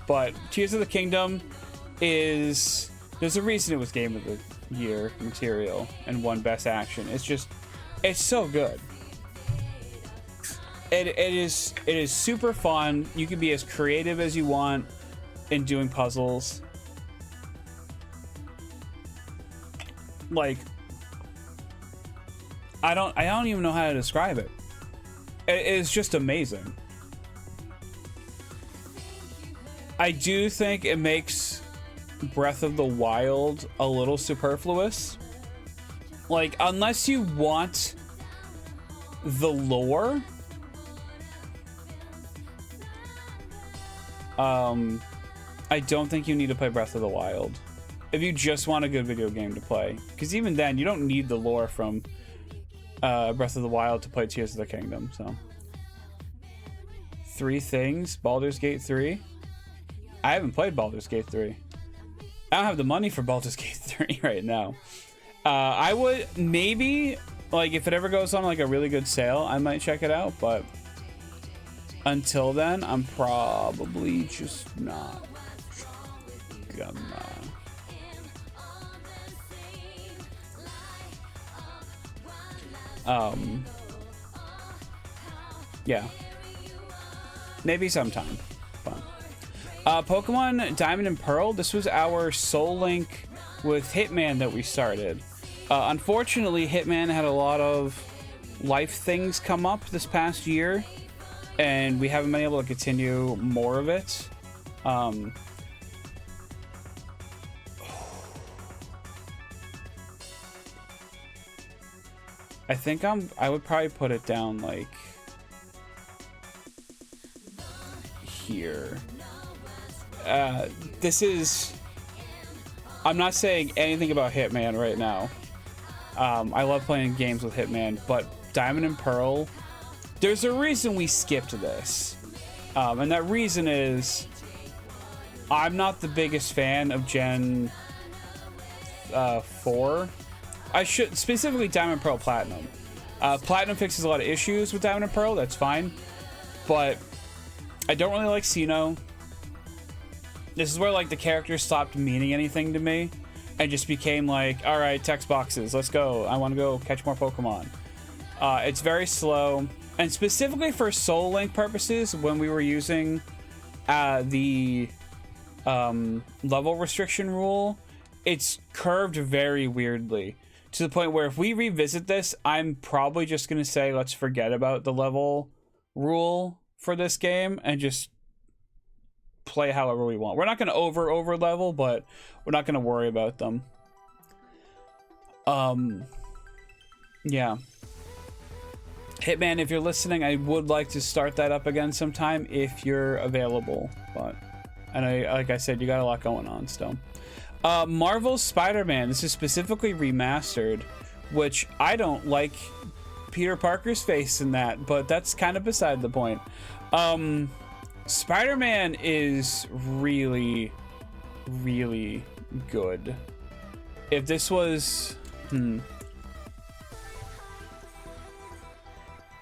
But Tears of the Kingdom is... There's a reason it was Game of the Year material and won Best Action. It's so good. It is super fun. You can be as creative as you want in doing puzzles. Like, I don't even know how to describe it. It is just amazing. I do think it makes Breath of the Wild a little superfluous. Like, unless you want the lore, I don't think you need to play Breath of the Wild if you just want a good video game to play, because even then you don't need the lore from Breath of the Wild to play Tears of the Kingdom. So 3 things. Baldur's Gate 3. I haven't played Baldur's Gate 3. I don't have the money for Baldur's Gate 3 right now. I would maybe, like, if it ever goes on like a really good sale, I might check it out, but until then, I'm probably just not gonna. Yeah. Maybe sometime. Fun. Pokemon Diamond and Pearl. This was our Soul Link with Hitman that we started. Unfortunately, Hitman had a lot of life things come up this past year, and we haven't been able to continue more of it. I think I would probably put it down like here. This is, I'm not saying anything about Hitman right now. I love playing games with Hitman, but Diamond and Pearl, there's a reason we skipped this. And that reason is I'm not the biggest fan of Gen 4. I should specifically Diamond and Pearl Platinum. Platinum fixes a lot of issues with Diamond and Pearl, that's fine. But I don't really like Sinnoh. This is where like the characters stopped meaning anything to me and just became like, all right, text boxes, let's go. I want to go catch more Pokemon. It's very slow, and specifically for Soul Link purposes, when we were using the level restriction rule, it's curved very weirdly to the point where if we revisit this, I'm probably just going to say, let's forget about the level rule for this game and just play however we want. We're not going to over level, but we're not going to worry about them. Yeah. Hitman, if you're listening, I would like to start that up again sometime if you're available, but and like I said, you got a lot going on still. Marvel's Spider-Man, this is specifically remastered, which I don't like Peter Parker's face in that, but that's kind of beside the point. Spider-Man is really, really good. If this was...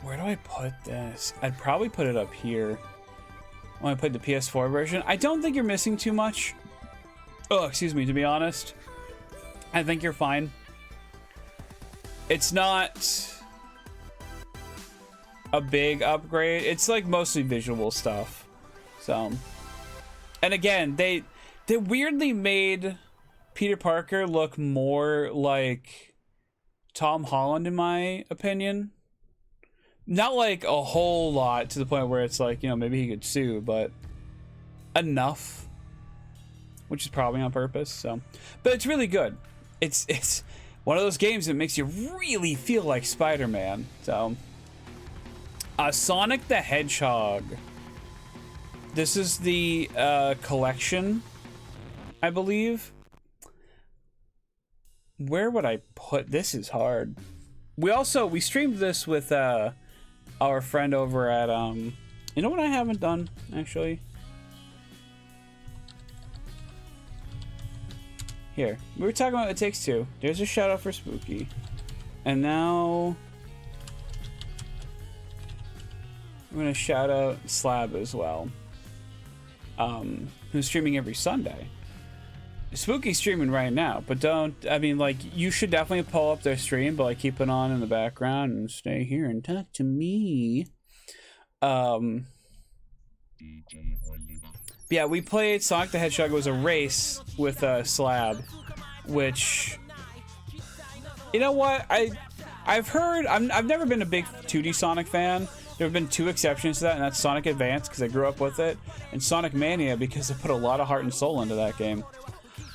Where do I put this? I'd probably put it up here when I put the PS4 version. I don't think you're missing too much. Oh, excuse me, to be honest. I think you're fine. It's not a big upgrade. It's like mostly visual stuff. So, and again, they weirdly made Peter Parker look more like Tom Holland, in my opinion. Not like a whole lot to the point where it's like, you know, maybe he could sue, but enough, which is probably on purpose. So, but it's really good. It's one of those games that makes you really feel like Spider-Man. So, Sonic the Hedgehog. This is the collection, I believe. Where would I put this? Is hard. We streamed this with our friend over at you know what I haven't done actually? Here. We were talking about It Takes Two. There's a shout out for Spooky. And now I'm gonna shout out Slab as well. Who's streaming every Sunday. Spooky's streaming right now, but I mean, like, you should definitely pull up their stream, but like keep it on in the background and stay here and talk to me. Yeah, we played Sonic the Hedgehog. It was a race with Slab, which, you know what, I've heard, I've never been a big 2D Sonic fan. There have been 2 exceptions to that, and that's Sonic Advance, because I grew up with it, and Sonic Mania, because they put a lot of heart and soul into that game.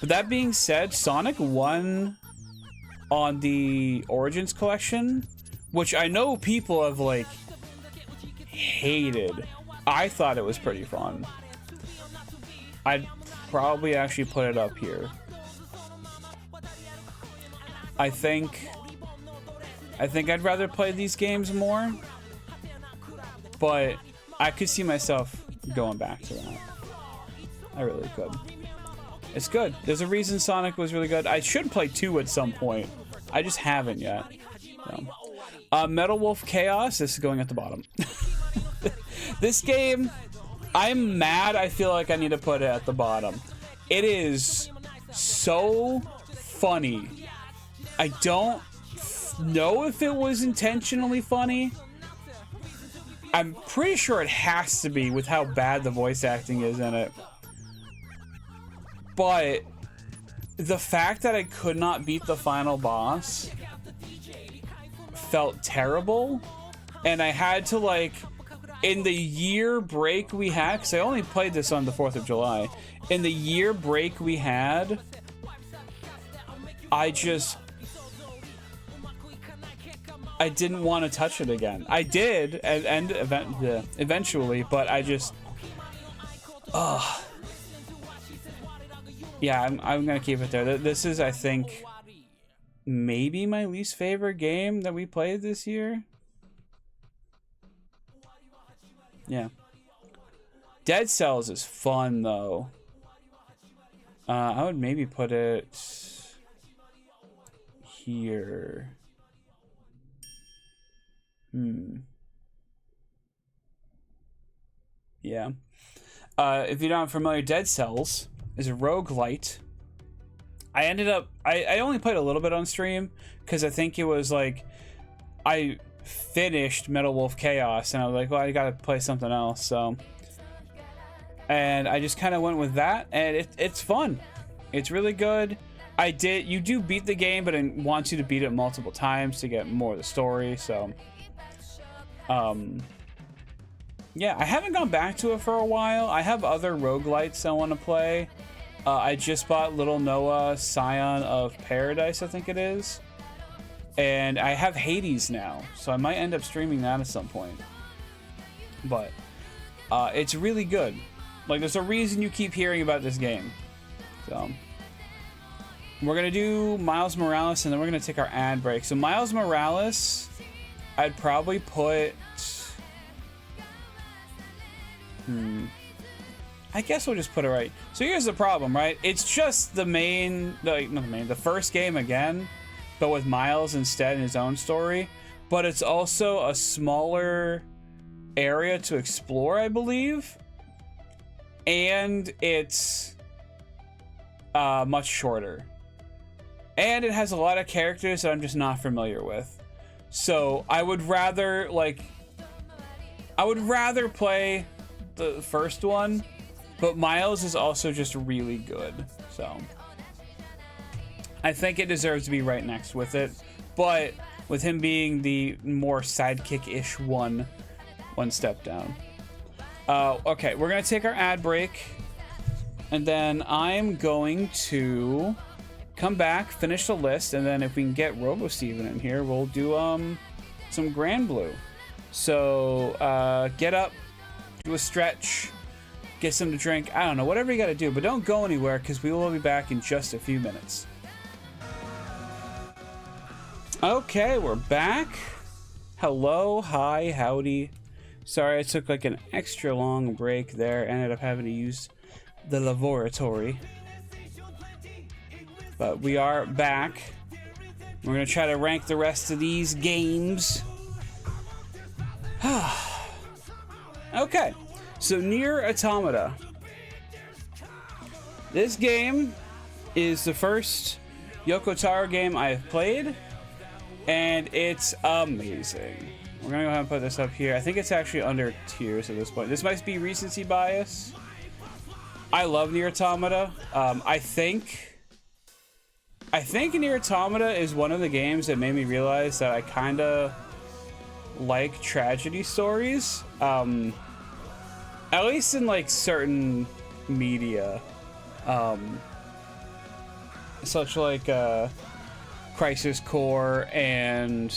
But that being said, Sonic won on the Origins collection, which I know people have, like, hated. I thought it was pretty fun. I'd probably actually put it up here. I think I think I'd rather play these games more, but I could see myself going back to that. I really could. It's good. There's a reason Sonic was really good. I should play 2 at some point. I just haven't yet. So. Metal Wolf Chaos. This is going at the bottom. This game, I'm mad. I feel like I need to put it at the bottom. It is so funny. I don't know if it was intentionally funny. I'm pretty sure it has to be with how bad the voice acting is in it. But the fact that I could not beat the final boss felt terrible. And I had to, like, in the year break we had, because I only played this on the 4th of July. In the year break we had, I didn't want to touch it again. I did, and eventually, but I just, yeah, I'm gonna keep it there. This is, I think, maybe my least favorite game that we played this year. Yeah. Dead Cells is fun, though. I would maybe put it here. Yeah. If you're not familiar, Dead Cells is a roguelite. I only played a little bit on stream because I think it was like I finished Metal Wolf Chaos and I was like, well, I gotta play something else. So, and I just kind of went with that, and it's fun. It's really good. You do beat the game, but it wants you to beat it multiple times to get more of the story. So, yeah, I haven't gone back to it for a while. I have other roguelites I want to play. I just bought Little Noah Scion of Paradise, I think it is. And I have Hades now, so I might end up streaming that at some point. But it's really good. Like, there's a reason you keep hearing about this game. So we're gonna do Miles Morales, and then we're gonna take our ad break. So Miles Morales, I'd probably put... I guess we'll just put it right. So here's the problem, right? It's just the first game again, but with Miles instead in his own story. But it's also a smaller area to explore, I believe. And it's much shorter. And it has a lot of characters that I'm just not familiar with. So I would rather play the first one, but Miles is also just really good. So I think it deserves to be right next with it. But with him being the more sidekick-ish one step down. Okay, we're gonna take our ad break, and then I'm going to come back, finish the list, and then if we can get Robo Steven in here, we'll do some Grand Blue. So get up, do a stretch, get some to drink. I don't know, whatever you gotta do, but don't go anywhere because we will be back in just a few minutes. Okay, we're back. Hello, hi, howdy. Sorry, I took like an extra long break there. Ended up having to use the laboratory. But we are back. We're gonna try to rank the rest of these games. Okay, so Nier Automata. This game is the first Yoko Taro game I've played, and it's amazing. We're gonna go ahead and put this up here. I think it's actually under tiers at this point. This might be recency bias. I love Nier Automata. I think Nier Automata is one of the games that made me realize that I kind of like tragedy stories. At least in like certain media. Such like Crisis Core and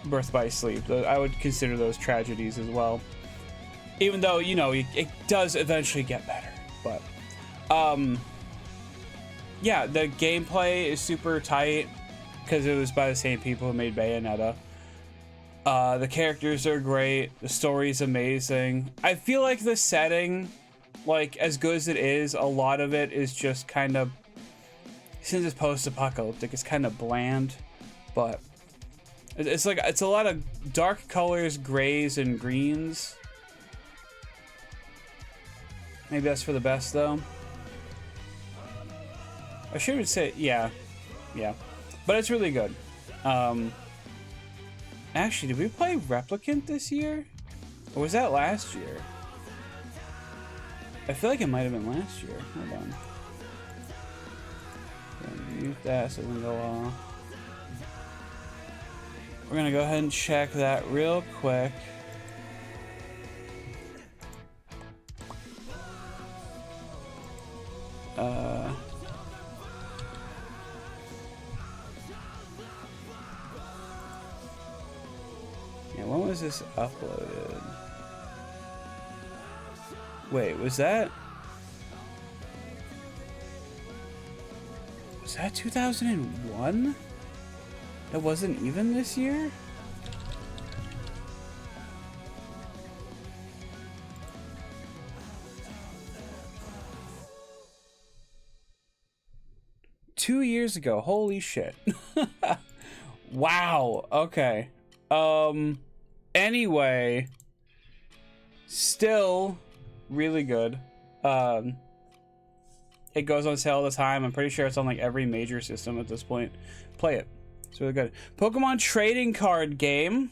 Birth by Sleep. I would consider those tragedies as well. Even though, you know, it does eventually get better. But, yeah, the gameplay is super tight. because it was by the same people who made Bayonetta. The characters are great. The story's amazing. I feel like the setting, like, as good as it is, a lot of it is just kind of, since it's post-apocalyptic, it's kind of bland, but it's like, it's a lot of dark colors, grays, and greens. Maybe that's for the best, though. I should say, yeah. But it's really good. Actually, did we play Replicant this year? Or was that last year? I feel like it might have been last year. Hold on. Mute that so we can go off. We're gonna go ahead and check that real quick. Yeah, when was this uploaded? Wait, was that 2001? That wasn't even this year? Two years ago. Holy shit. Wow. Okay. Anyway, still really good. It goes on sale all the time. I'm pretty sure it's on like every major system at this point. Play it. It's really good. Pokemon trading card game.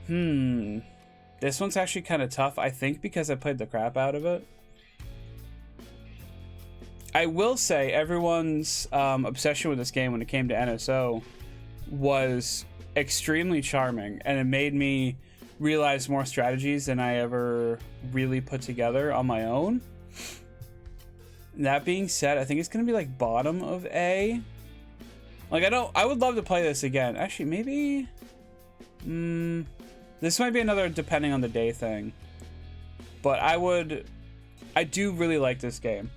This one's actually kind of tough, I think, because I played the crap out of it. I will say everyone's obsession with this game when it came to NSO was extremely charming, and it made me realize more strategies than I ever really put together on my own. That being said, I think it's gonna be like bottom of A. Like, I would love to play this again. Actually, maybe this might be another depending on the day thing, but I do really like this game.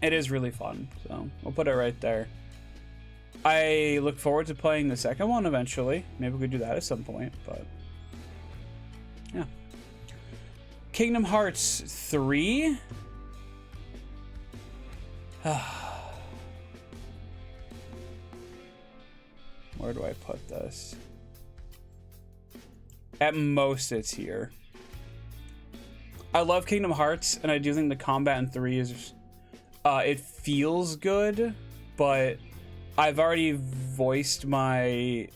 It is really fun, so we'll put it right there. I look forward to playing the second one eventually. Maybe we could do that at some point, but yeah. Kingdom Hearts 3. Where do I put this? At most, it's here. I love Kingdom Hearts, and I do think the combat in 3 is... it feels good, but I've already voiced my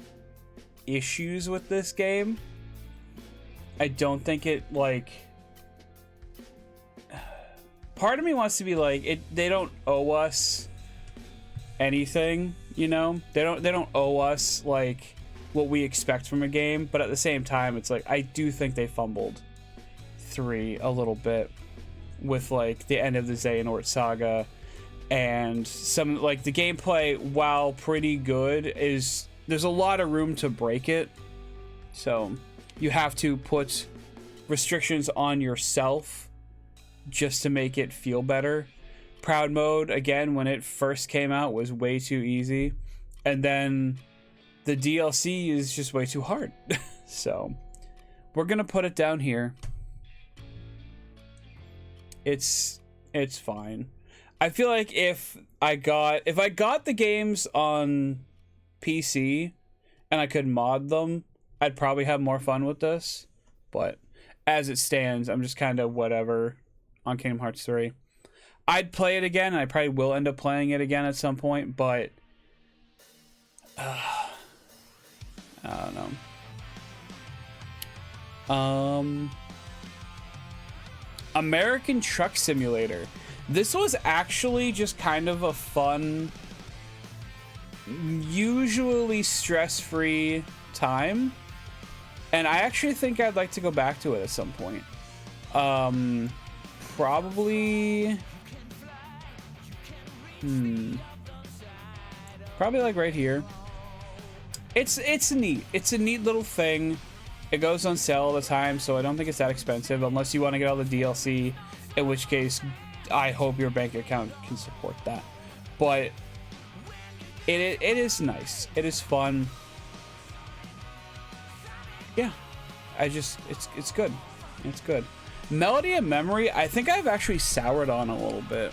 issues with this game. I don't think it, like... Part of me wants to be like, they don't owe us anything, you know? They don't owe us, like, what we expect from a game, but at the same time, it's like, I do think they fumbled 3 a little bit with, like, the end of the Xehanort saga, and some, like, the gameplay, while pretty good, there's a lot of room to break it, so you have to put restrictions on yourself just to make it feel better. Proud Mode, again, when it first came out, was way too easy, and then the DLC is just way too hard. So we're gonna put it down here. It's fine. I feel like if I got the games on PC and I could mod them, I'd probably have more fun with this, but as it stands, I'm just kind of whatever on Kingdom Hearts 3. I'd play it again, and I probably will end up playing it again at some point, but I don't know. American Truck Simulator. This was actually just kind of a fun, usually stress-free time, and I actually think I'd like to go back to it at some point. Probably probably like right here. It's neat. It's a neat little thing. It goes on sale all the time, so I don't think it's that expensive unless you want to get all the DLC, in which case I hope your bank account can support that. But it is nice. It is fun. Yeah, it's good. It's good. Melody and Memory, I think I've actually soured on a little bit.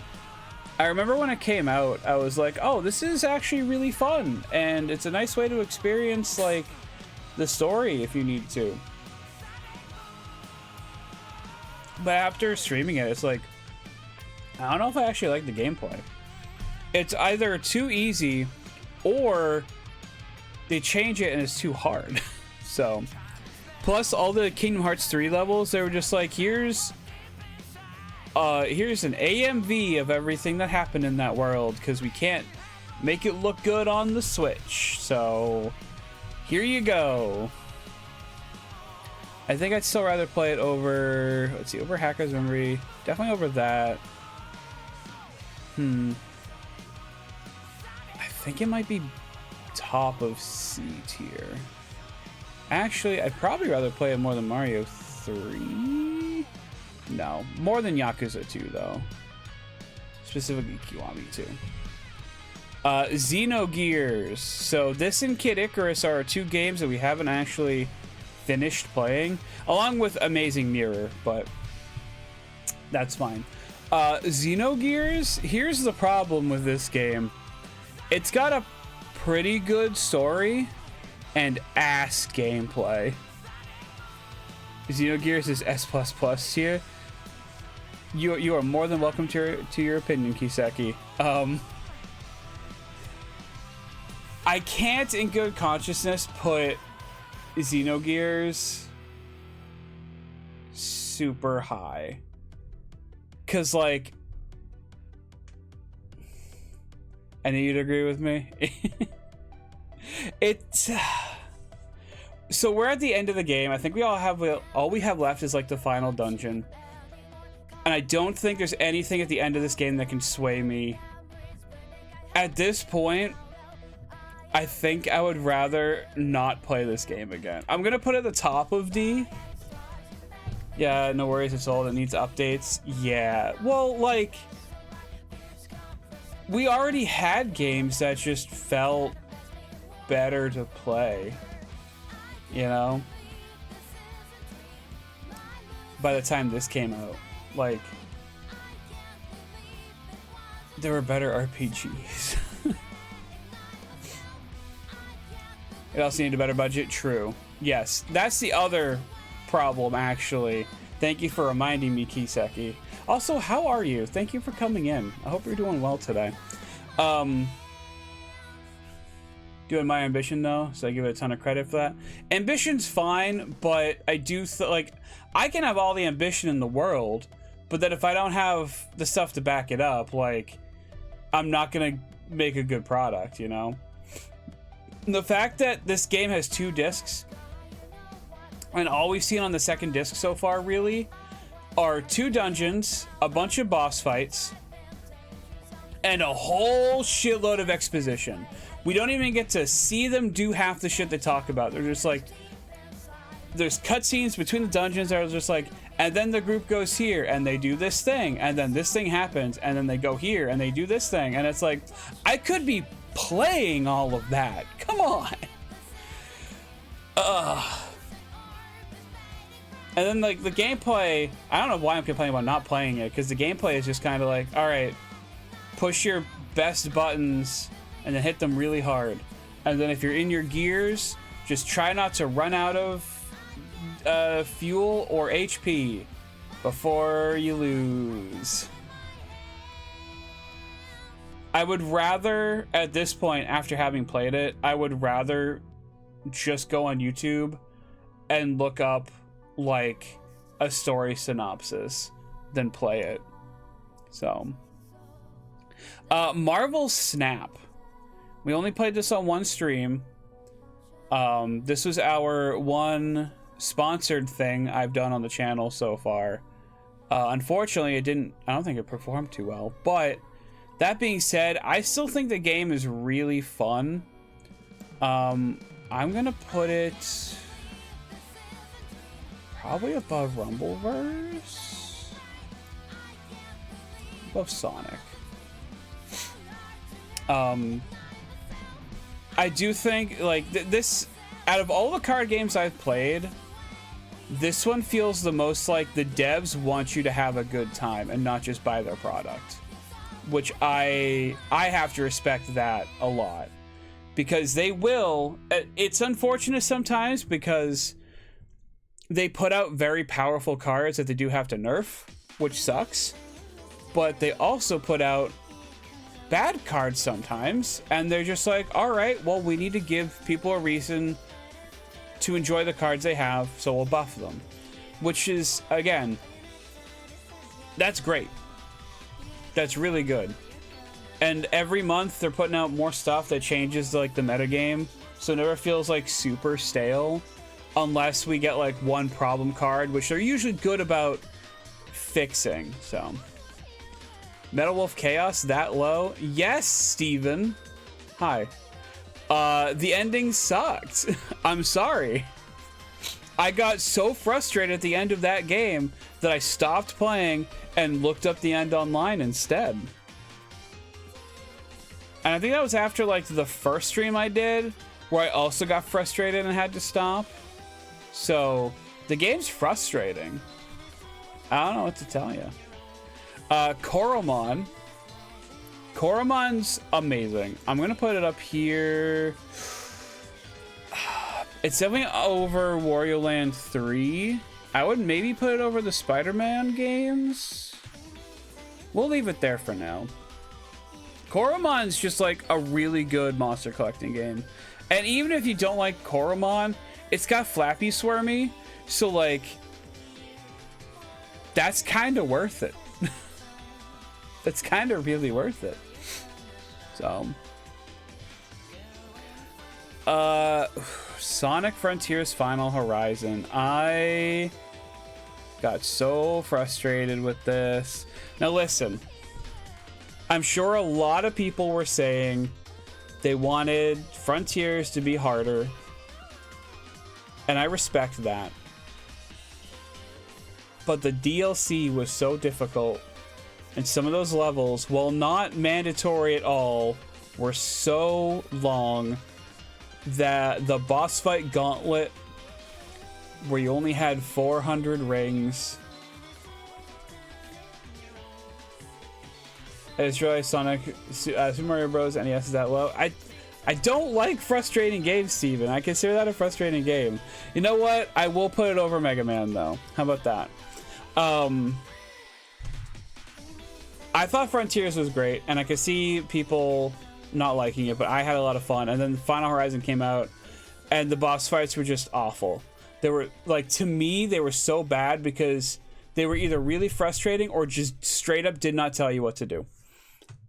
I remember when it came out, I was like, oh, this is actually really fun, and it's a nice way to experience like the story if you need to. But after streaming it, it's like, I don't know if I actually like the gameplay. It's either too easy or they change it and it's too hard. So, plus all the Kingdom Hearts 3 levels, they were just like, here's an AMV of everything that happened in that world because we can't make it look good on the Switch. So, here you go. I think I'd still rather play it over, let's see, over Hacker's Memory. Definitely over that. I think it might be top of C tier. Actually, I'd probably rather play it more than Mario 3. No, more than Yakuza 2 though. Specifically Kiwami 2. Xenogears. So this and Kid Icarus are two games that we haven't actually finished playing, along with Amazing Mirror, but that's fine. Xenogears, here's the problem with this game. It's got a pretty good story and ass gameplay. Xenogears is S++ tier. You are more than welcome to your opinion, Kiseki. I can't in good consciousness put Xenogears super high. Cause like, I know you'd agree with me. So we're at the end of the game. I think all we have left is like the final dungeon. And I don't think there's anything at the end of this game that can sway me. At this point, I think I would rather not play this game again. I'm gonna put it at the top of D. Yeah, no worries, it's old, it needs updates. Yeah, well, like, we already had games that just felt better to play, you know? By the time this came out, like, there were better RPGs. It also needed a better budget, true. Yes, that's the other problem, actually. Thank you for reminding me, Kiseki. Also, how are you? Thank you for coming in. I hope you're doing well today. Doing My Ambition, though, so I give it a ton of credit for that. Ambition's fine, but I do, like, I can have all the ambition in the world, but then if I don't have the stuff to back it up, like, I'm not gonna make a good product, you know? The fact that this game has 2 discs, and all we've seen on the second disc so far, really, are 2 dungeons, a bunch of boss fights, and a whole shitload of exposition. We don't even get to see them do half the shit they talk about. They're just like, there's cutscenes between the dungeons that are just like, and then the group goes here, and they do this thing, and then this thing happens, and then they go here, and they do this thing, and it's like, I could be playing all of that. Come on. And then like the gameplay, I don't know why I'm complaining about not playing it, because the gameplay is just kind of like, all right, push your best buttons and then hit them really hard. And then if you're in your gears, just try not to run out of fuel or HP before you lose. I would rather, at this point, after having played it, I would rather just go on YouTube and look up, like, a story synopsis than play it. So, Marvel Snap. We only played this on one stream. This was our one sponsored thing I've done on the channel so far. Unfortunately, I don't think it performed too well, but that being said, I still think the game is really fun. I'm gonna put it probably above Rumbleverse, above Sonic. I do think like this, out of all the card games I've played, this one feels the most like the devs want you to have a good time and not just buy their product, which I have to respect that a lot, because they will. It's unfortunate sometimes because they put out very powerful cards that they do have to nerf, which sucks, but they also put out bad cards sometimes, and they're just like, all right, well, we need to give people a reason to enjoy the cards they have, so we'll buff them, which is, again, that's great. That's really good. And every month they're putting out more stuff that changes like the metagame, so it never feels like super stale, unless we get like one problem card, which they're usually good about fixing. So Metal Wolf Chaos that low? Yes, Steven. Hi. The ending sucked. I'm sorry. I got so frustrated at the end of that game that I stopped playing and looked up the end online instead. And I think that was after like the first stream I did, where I also got frustrated and had to stop. So the game's frustrating. I don't know what to tell you. Koromon. Koromon's amazing. I'm gonna put it up here. It's definitely over Wario Land 3. I would maybe put it over the Spider-Man games. We'll leave it there for now. Koromon's just like a really good monster collecting game. And even if you don't like Koromon, it's got Flappy Swarmy, so like that's kind of worth it. That's kind of really worth it. So Sonic Frontiers Final Horizon. I got so frustrated with this. Now listen, I'm sure a lot of people were saying they wanted Frontiers to be harder, and I respect that. But the DLC was so difficult, and some of those levels, while not mandatory at all, were so long that the boss fight gauntlet, where you only had 400 rings, it's really Sonic, Super Mario Bros. NES is that low. I don't like frustrating games, Steven. I consider that a frustrating game. You know what? I will put it over Mega Man, though. How about that? I thought Frontiers was great, and I could see people not liking it, but I had a lot of fun. And then Final Horizon came out, and the boss fights were just awful. They were, like, to me, they were so bad because they were either really frustrating or just straight up did not tell you what to do.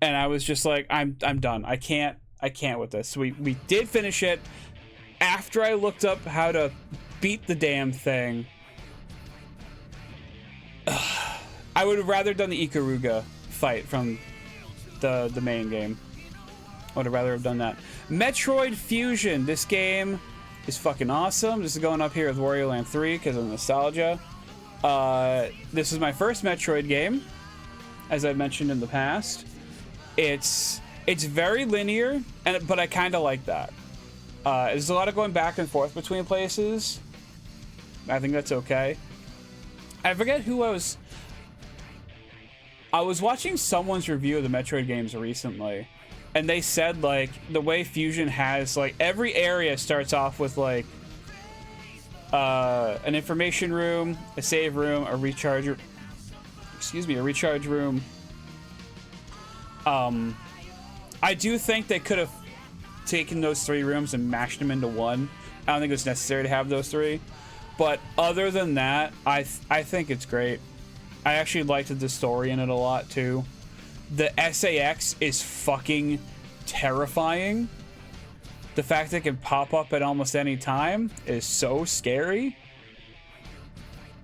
And I was just like, I'm done. I can't with this. So we did finish it after I looked up how to beat the damn thing. I would have rather done the Ikaruga fight from the main game. I would have rather have done that. Metroid Fusion. This game is fucking awesome. This is going up here with Wario Land 3 because of nostalgia. This is my first Metroid game, as I've mentioned in the past. It's very linear, but I kind of like that. There's a lot of going back and forth between places. I think that's okay. I forget who I was watching someone's review of the Metroid games recently, and they said like the way Fusion has like every area starts off with like an information room, a save room, a recharge room. I do think they could have taken those three rooms and mashed them into one. I don't think it was necessary to have those three, but other than that, I think it's great. I actually liked the story in it a lot too. The SAX is fucking terrifying. The fact that it can pop up at almost any time is so scary.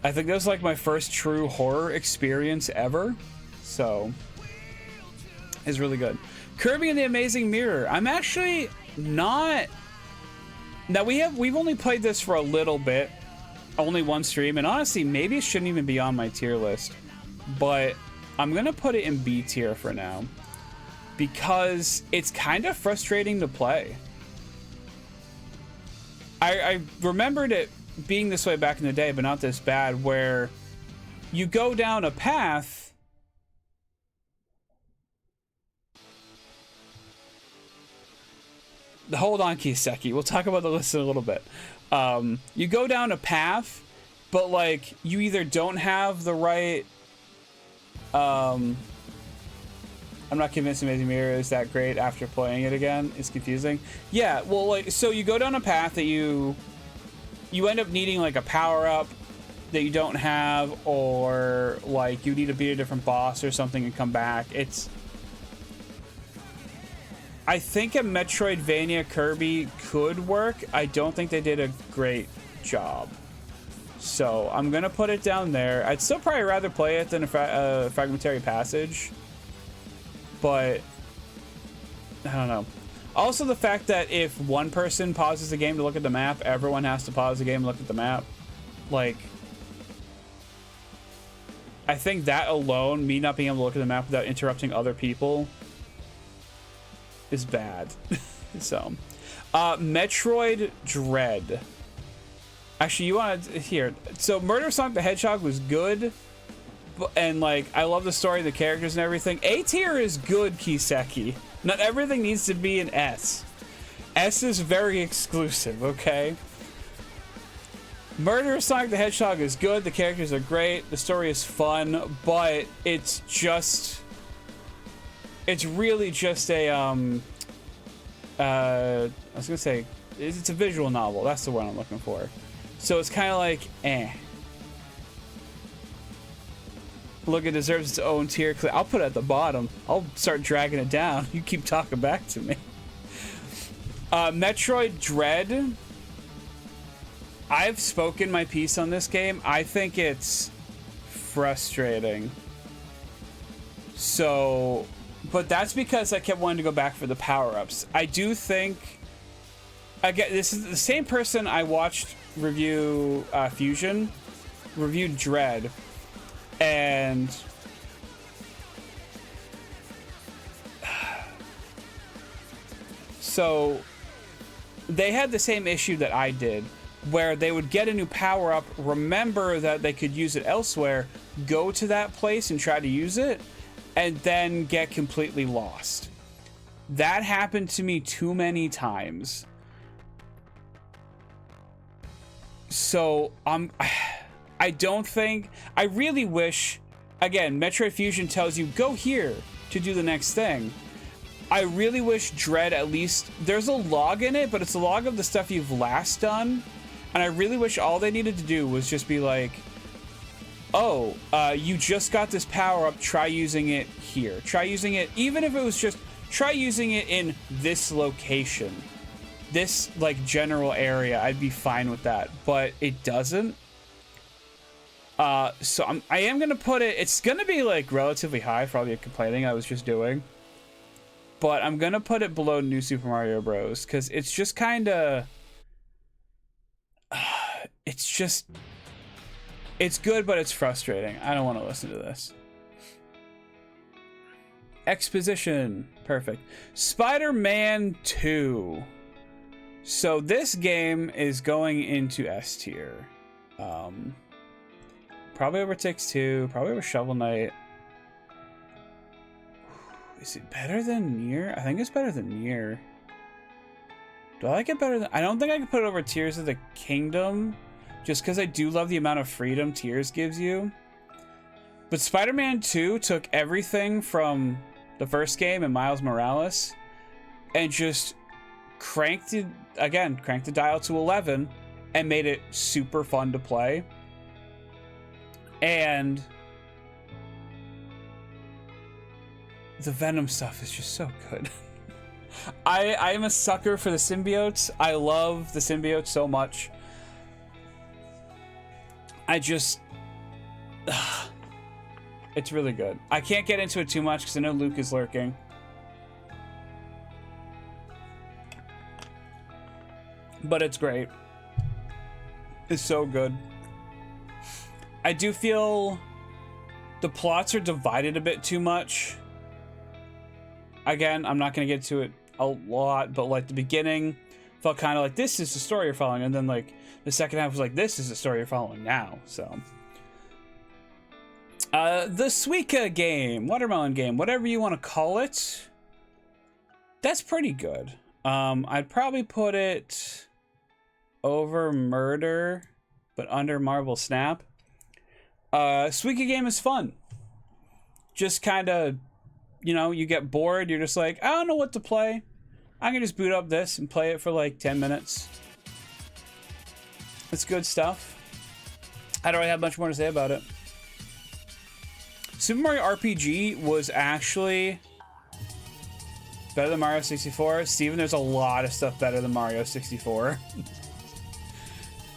I think that was like my first true horror experience ever. So it's really good. Kirby and the Amazing Mirror. I'm actually not. Now we've only played this for a little bit. Only one stream, and honestly, maybe it shouldn't even be on my tier list, but I'm gonna put it in B tier for now because it's kind of frustrating to play. I remembered it being this way back in the day, but not this bad, where you go down a path. Hold on, Kiseki. We'll talk about the list in a little bit. You go down a path, but like you either don't have the right. I'm not convinced Amazing Mirror is that great after playing it again. It's confusing. Yeah, well, like, so you go down a path that you end up needing like a power up that you don't have, or like you need to beat a different boss or something and come back. I think a Metroidvania Kirby could work. I don't think they did a great job. So I'm gonna put it down there. I'd still probably rather play it than a Fragmentary Passage. But I don't know. Also, the fact that if one person pauses the game to look at the map, everyone has to pause the game and look at the map. Like, I think that alone, me not being able to look at the map without interrupting other people, is bad. So, Metroid Dread. Actually, you want to here? So, Murder Sonic the Hedgehog was good, and like I love the story, the characters, and everything. A tier is good, Kiseki. Not everything needs to be an S. S is very exclusive, okay? Murder Sonic the Hedgehog is good. The characters are great. The story is fun, but it's really just a I was gonna say it's a visual novel. That's the word I'm looking for. So it's kind of like Look, it deserves its own tier. I'll put it at the bottom. I'll start dragging it down. You keep talking back to me. Metroid Dread. I've spoken my piece on this game. I think it's frustrating. So, but that's because I kept wanting to go back for the power-ups. I do think, again, this is the same person I watched review Fusion, reviewed Dread, and so they had the same issue that I did, where they would get a new power-up, remember that they could use it elsewhere, go to that place and try to use it, and then get completely lost. That happened to me too many times. So, I don't think... I really wish... Again, Metroid Fusion tells you, go here to do the next thing. I really wish Dread at least... There's a log in it, but it's a log of the stuff you've last done. And I really wish all they needed to do was just be like, oh, you just got this power-up, try using it here. Try using it, even if it was just, try using it in this location. This, like, general area, I'd be fine with that. But it doesn't. So I am going to put it, it's going to be, like, relatively high for all the complaining I was just doing. But I'm going to put it below New Super Mario Bros. Because it's just kind of... It's just... It's good, but it's frustrating. I don't want to listen to this. Exposition. Perfect. Spider-Man 2. So this game is going into S tier. Probably over Takes-Two. Probably over Shovel Knight. Is it better than Nier? I think it's better than Nier. Do I like it better than... I don't think I can put it over Tears of the Kingdom, just because I do love the amount of freedom Tears gives you. But Spider-Man 2 took everything from the first game and Miles Morales and just cranked the dial to 11 and made it super fun to play. And the Venom stuff is just so good. I'm a sucker for the symbiotes. I love the symbiotes so much. It's really good. I can't get into it too much because I know Luke is lurking. But it's great. It's so good. I do feel the plots are divided a bit too much. Again, I'm not going to get to it a lot, but like the beginning, felt kind of like, this is the story you're following, and then like the second half was like, this is the story you're following now. So the Suika game, watermelon game, whatever you want to call it, that's pretty good. I'd probably put it over Murder, but under Marvel Snap. Suika game is fun. Just kind of, you know, you get bored, you're just like, I don't know what to play. I can just boot up this and play it for like 10 minutes. It's good stuff. I don't really have much more to say about it. Super Mario RPG was actually better than Mario 64. Steven, there's a lot of stuff better than Mario 64.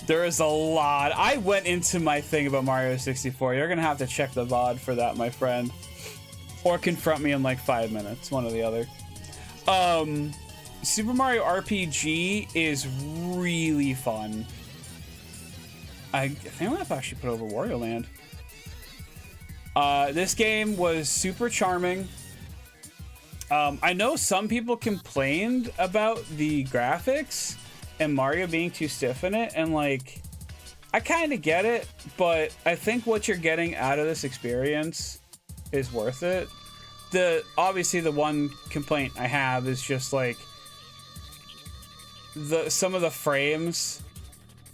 There is a lot. I went into my thing about Mario 64. You're going to have to check the VOD for that, my friend. Or confront me in like 5 minutes. One or the other. Super Mario RPG is really fun. I think I might have actually put over Wario Land. This game was super charming. I know some people complained about the graphics and Mario being too stiff in it, and like, I kind of get it, but I think what you're getting out of this experience is worth it. Obviously the one complaint I have is just like some of the frames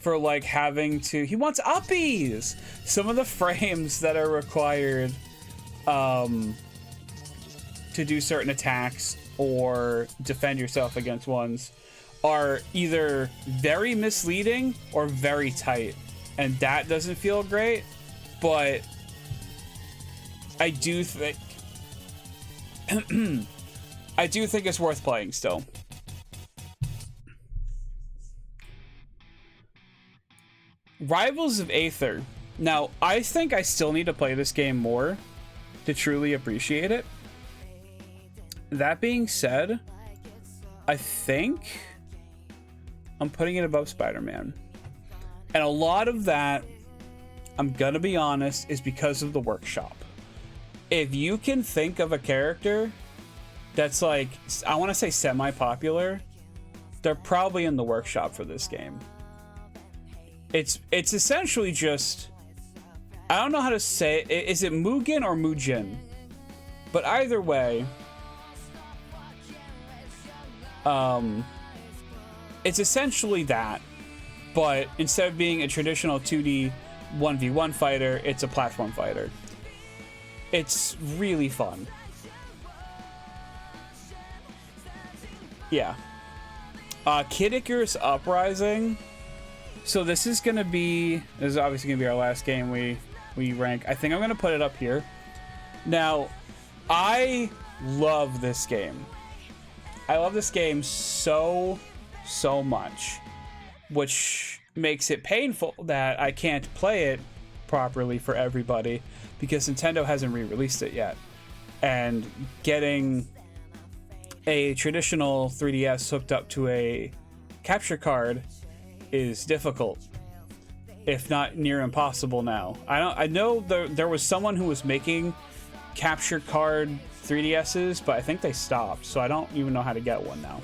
for like having to, he wants uppies, some of the frames that are required to do certain attacks or defend yourself against ones are either very misleading or very tight, and that doesn't feel great. But I do think I do think it's worth playing still. Rivals of Aether. Now, I think I still need to play this game more to truly appreciate it. That being said, I think I'm putting it above Spider-Man. And a lot of that, I'm gonna be honest, is because of the workshop. If you can think of a character that's like, I want to say semi-popular, they're probably in the workshop for this game. It's essentially just, I don't know how to say it. Is it Mugen or Mujin? But either way, it's essentially that, but instead of being a traditional 2D 1v1 fighter, it's a platform fighter. It's really fun. Yeah. Kid Icarus Uprising. So this is obviously gonna be our last game we rank. I think I'm gonna put it up here. Now, I love this game. I love this game so much, which makes it painful that I can't play it properly for everybody because Nintendo hasn't re-released it yet. And getting a traditional 3DS hooked up to a capture card is difficult, if not near impossible now. I know there was someone who was making capture card 3DSs, but I think they stopped, so I don't even know how to get one now.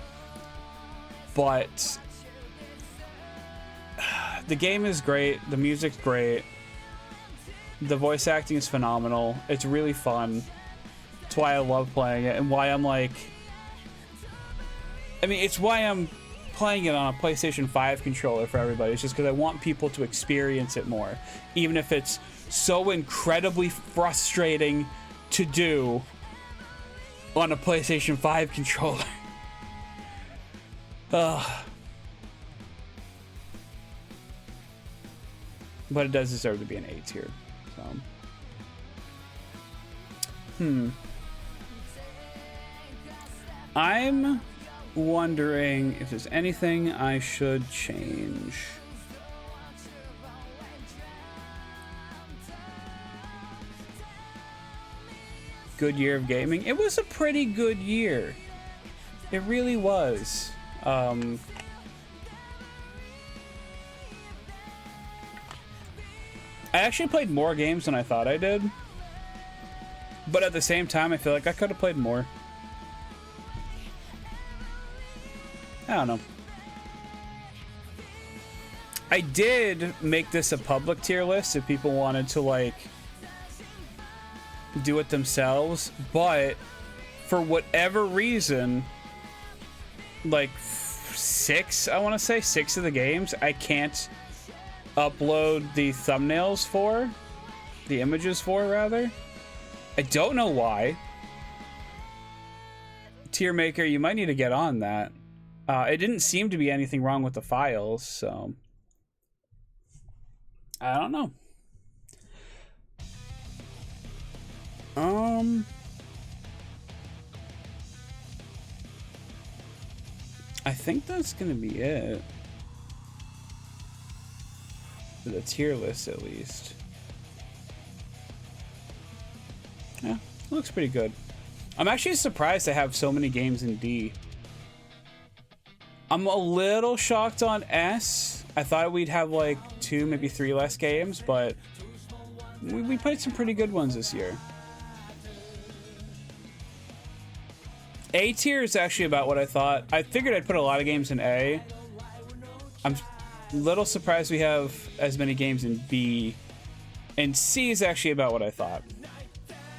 But the game is great, the music's great, the voice acting is phenomenal, it's really fun. It's why I love playing it, and why I'm like, I mean, it's why I'm playing it on a PlayStation 5 controller for everybody. It's just because I want people to experience it more, even if it's so incredibly frustrating to do on a PlayStation 5 controller. But it does deserve to be an A tier. So. I'm wondering if there's anything I should change. Good year of gaming. It was a pretty good year. It really was. I actually played more games than I thought I did. But at the same time, I feel like I could have played more. I don't know. I did make this a public tier list if people wanted to like do it themselves, but for whatever reason, like six of the games I can't upload the thumbnails for, the images for rather. I don't know why. Tier maker, you might need to get on that. It didn't seem to be anything wrong with the files, so I don't know. I think that's gonna be it for the tier list, at least. Yeah, looks pretty good. I'm actually surprised to have so many games in D. I'm a little shocked on S. I thought we'd have like 2, maybe 3 less games, but we played some pretty good ones this year. A tier is actually about what I thought. I figured I'd put a lot of games in A. I'm a little surprised we have as many games in B. And C is actually about what I thought.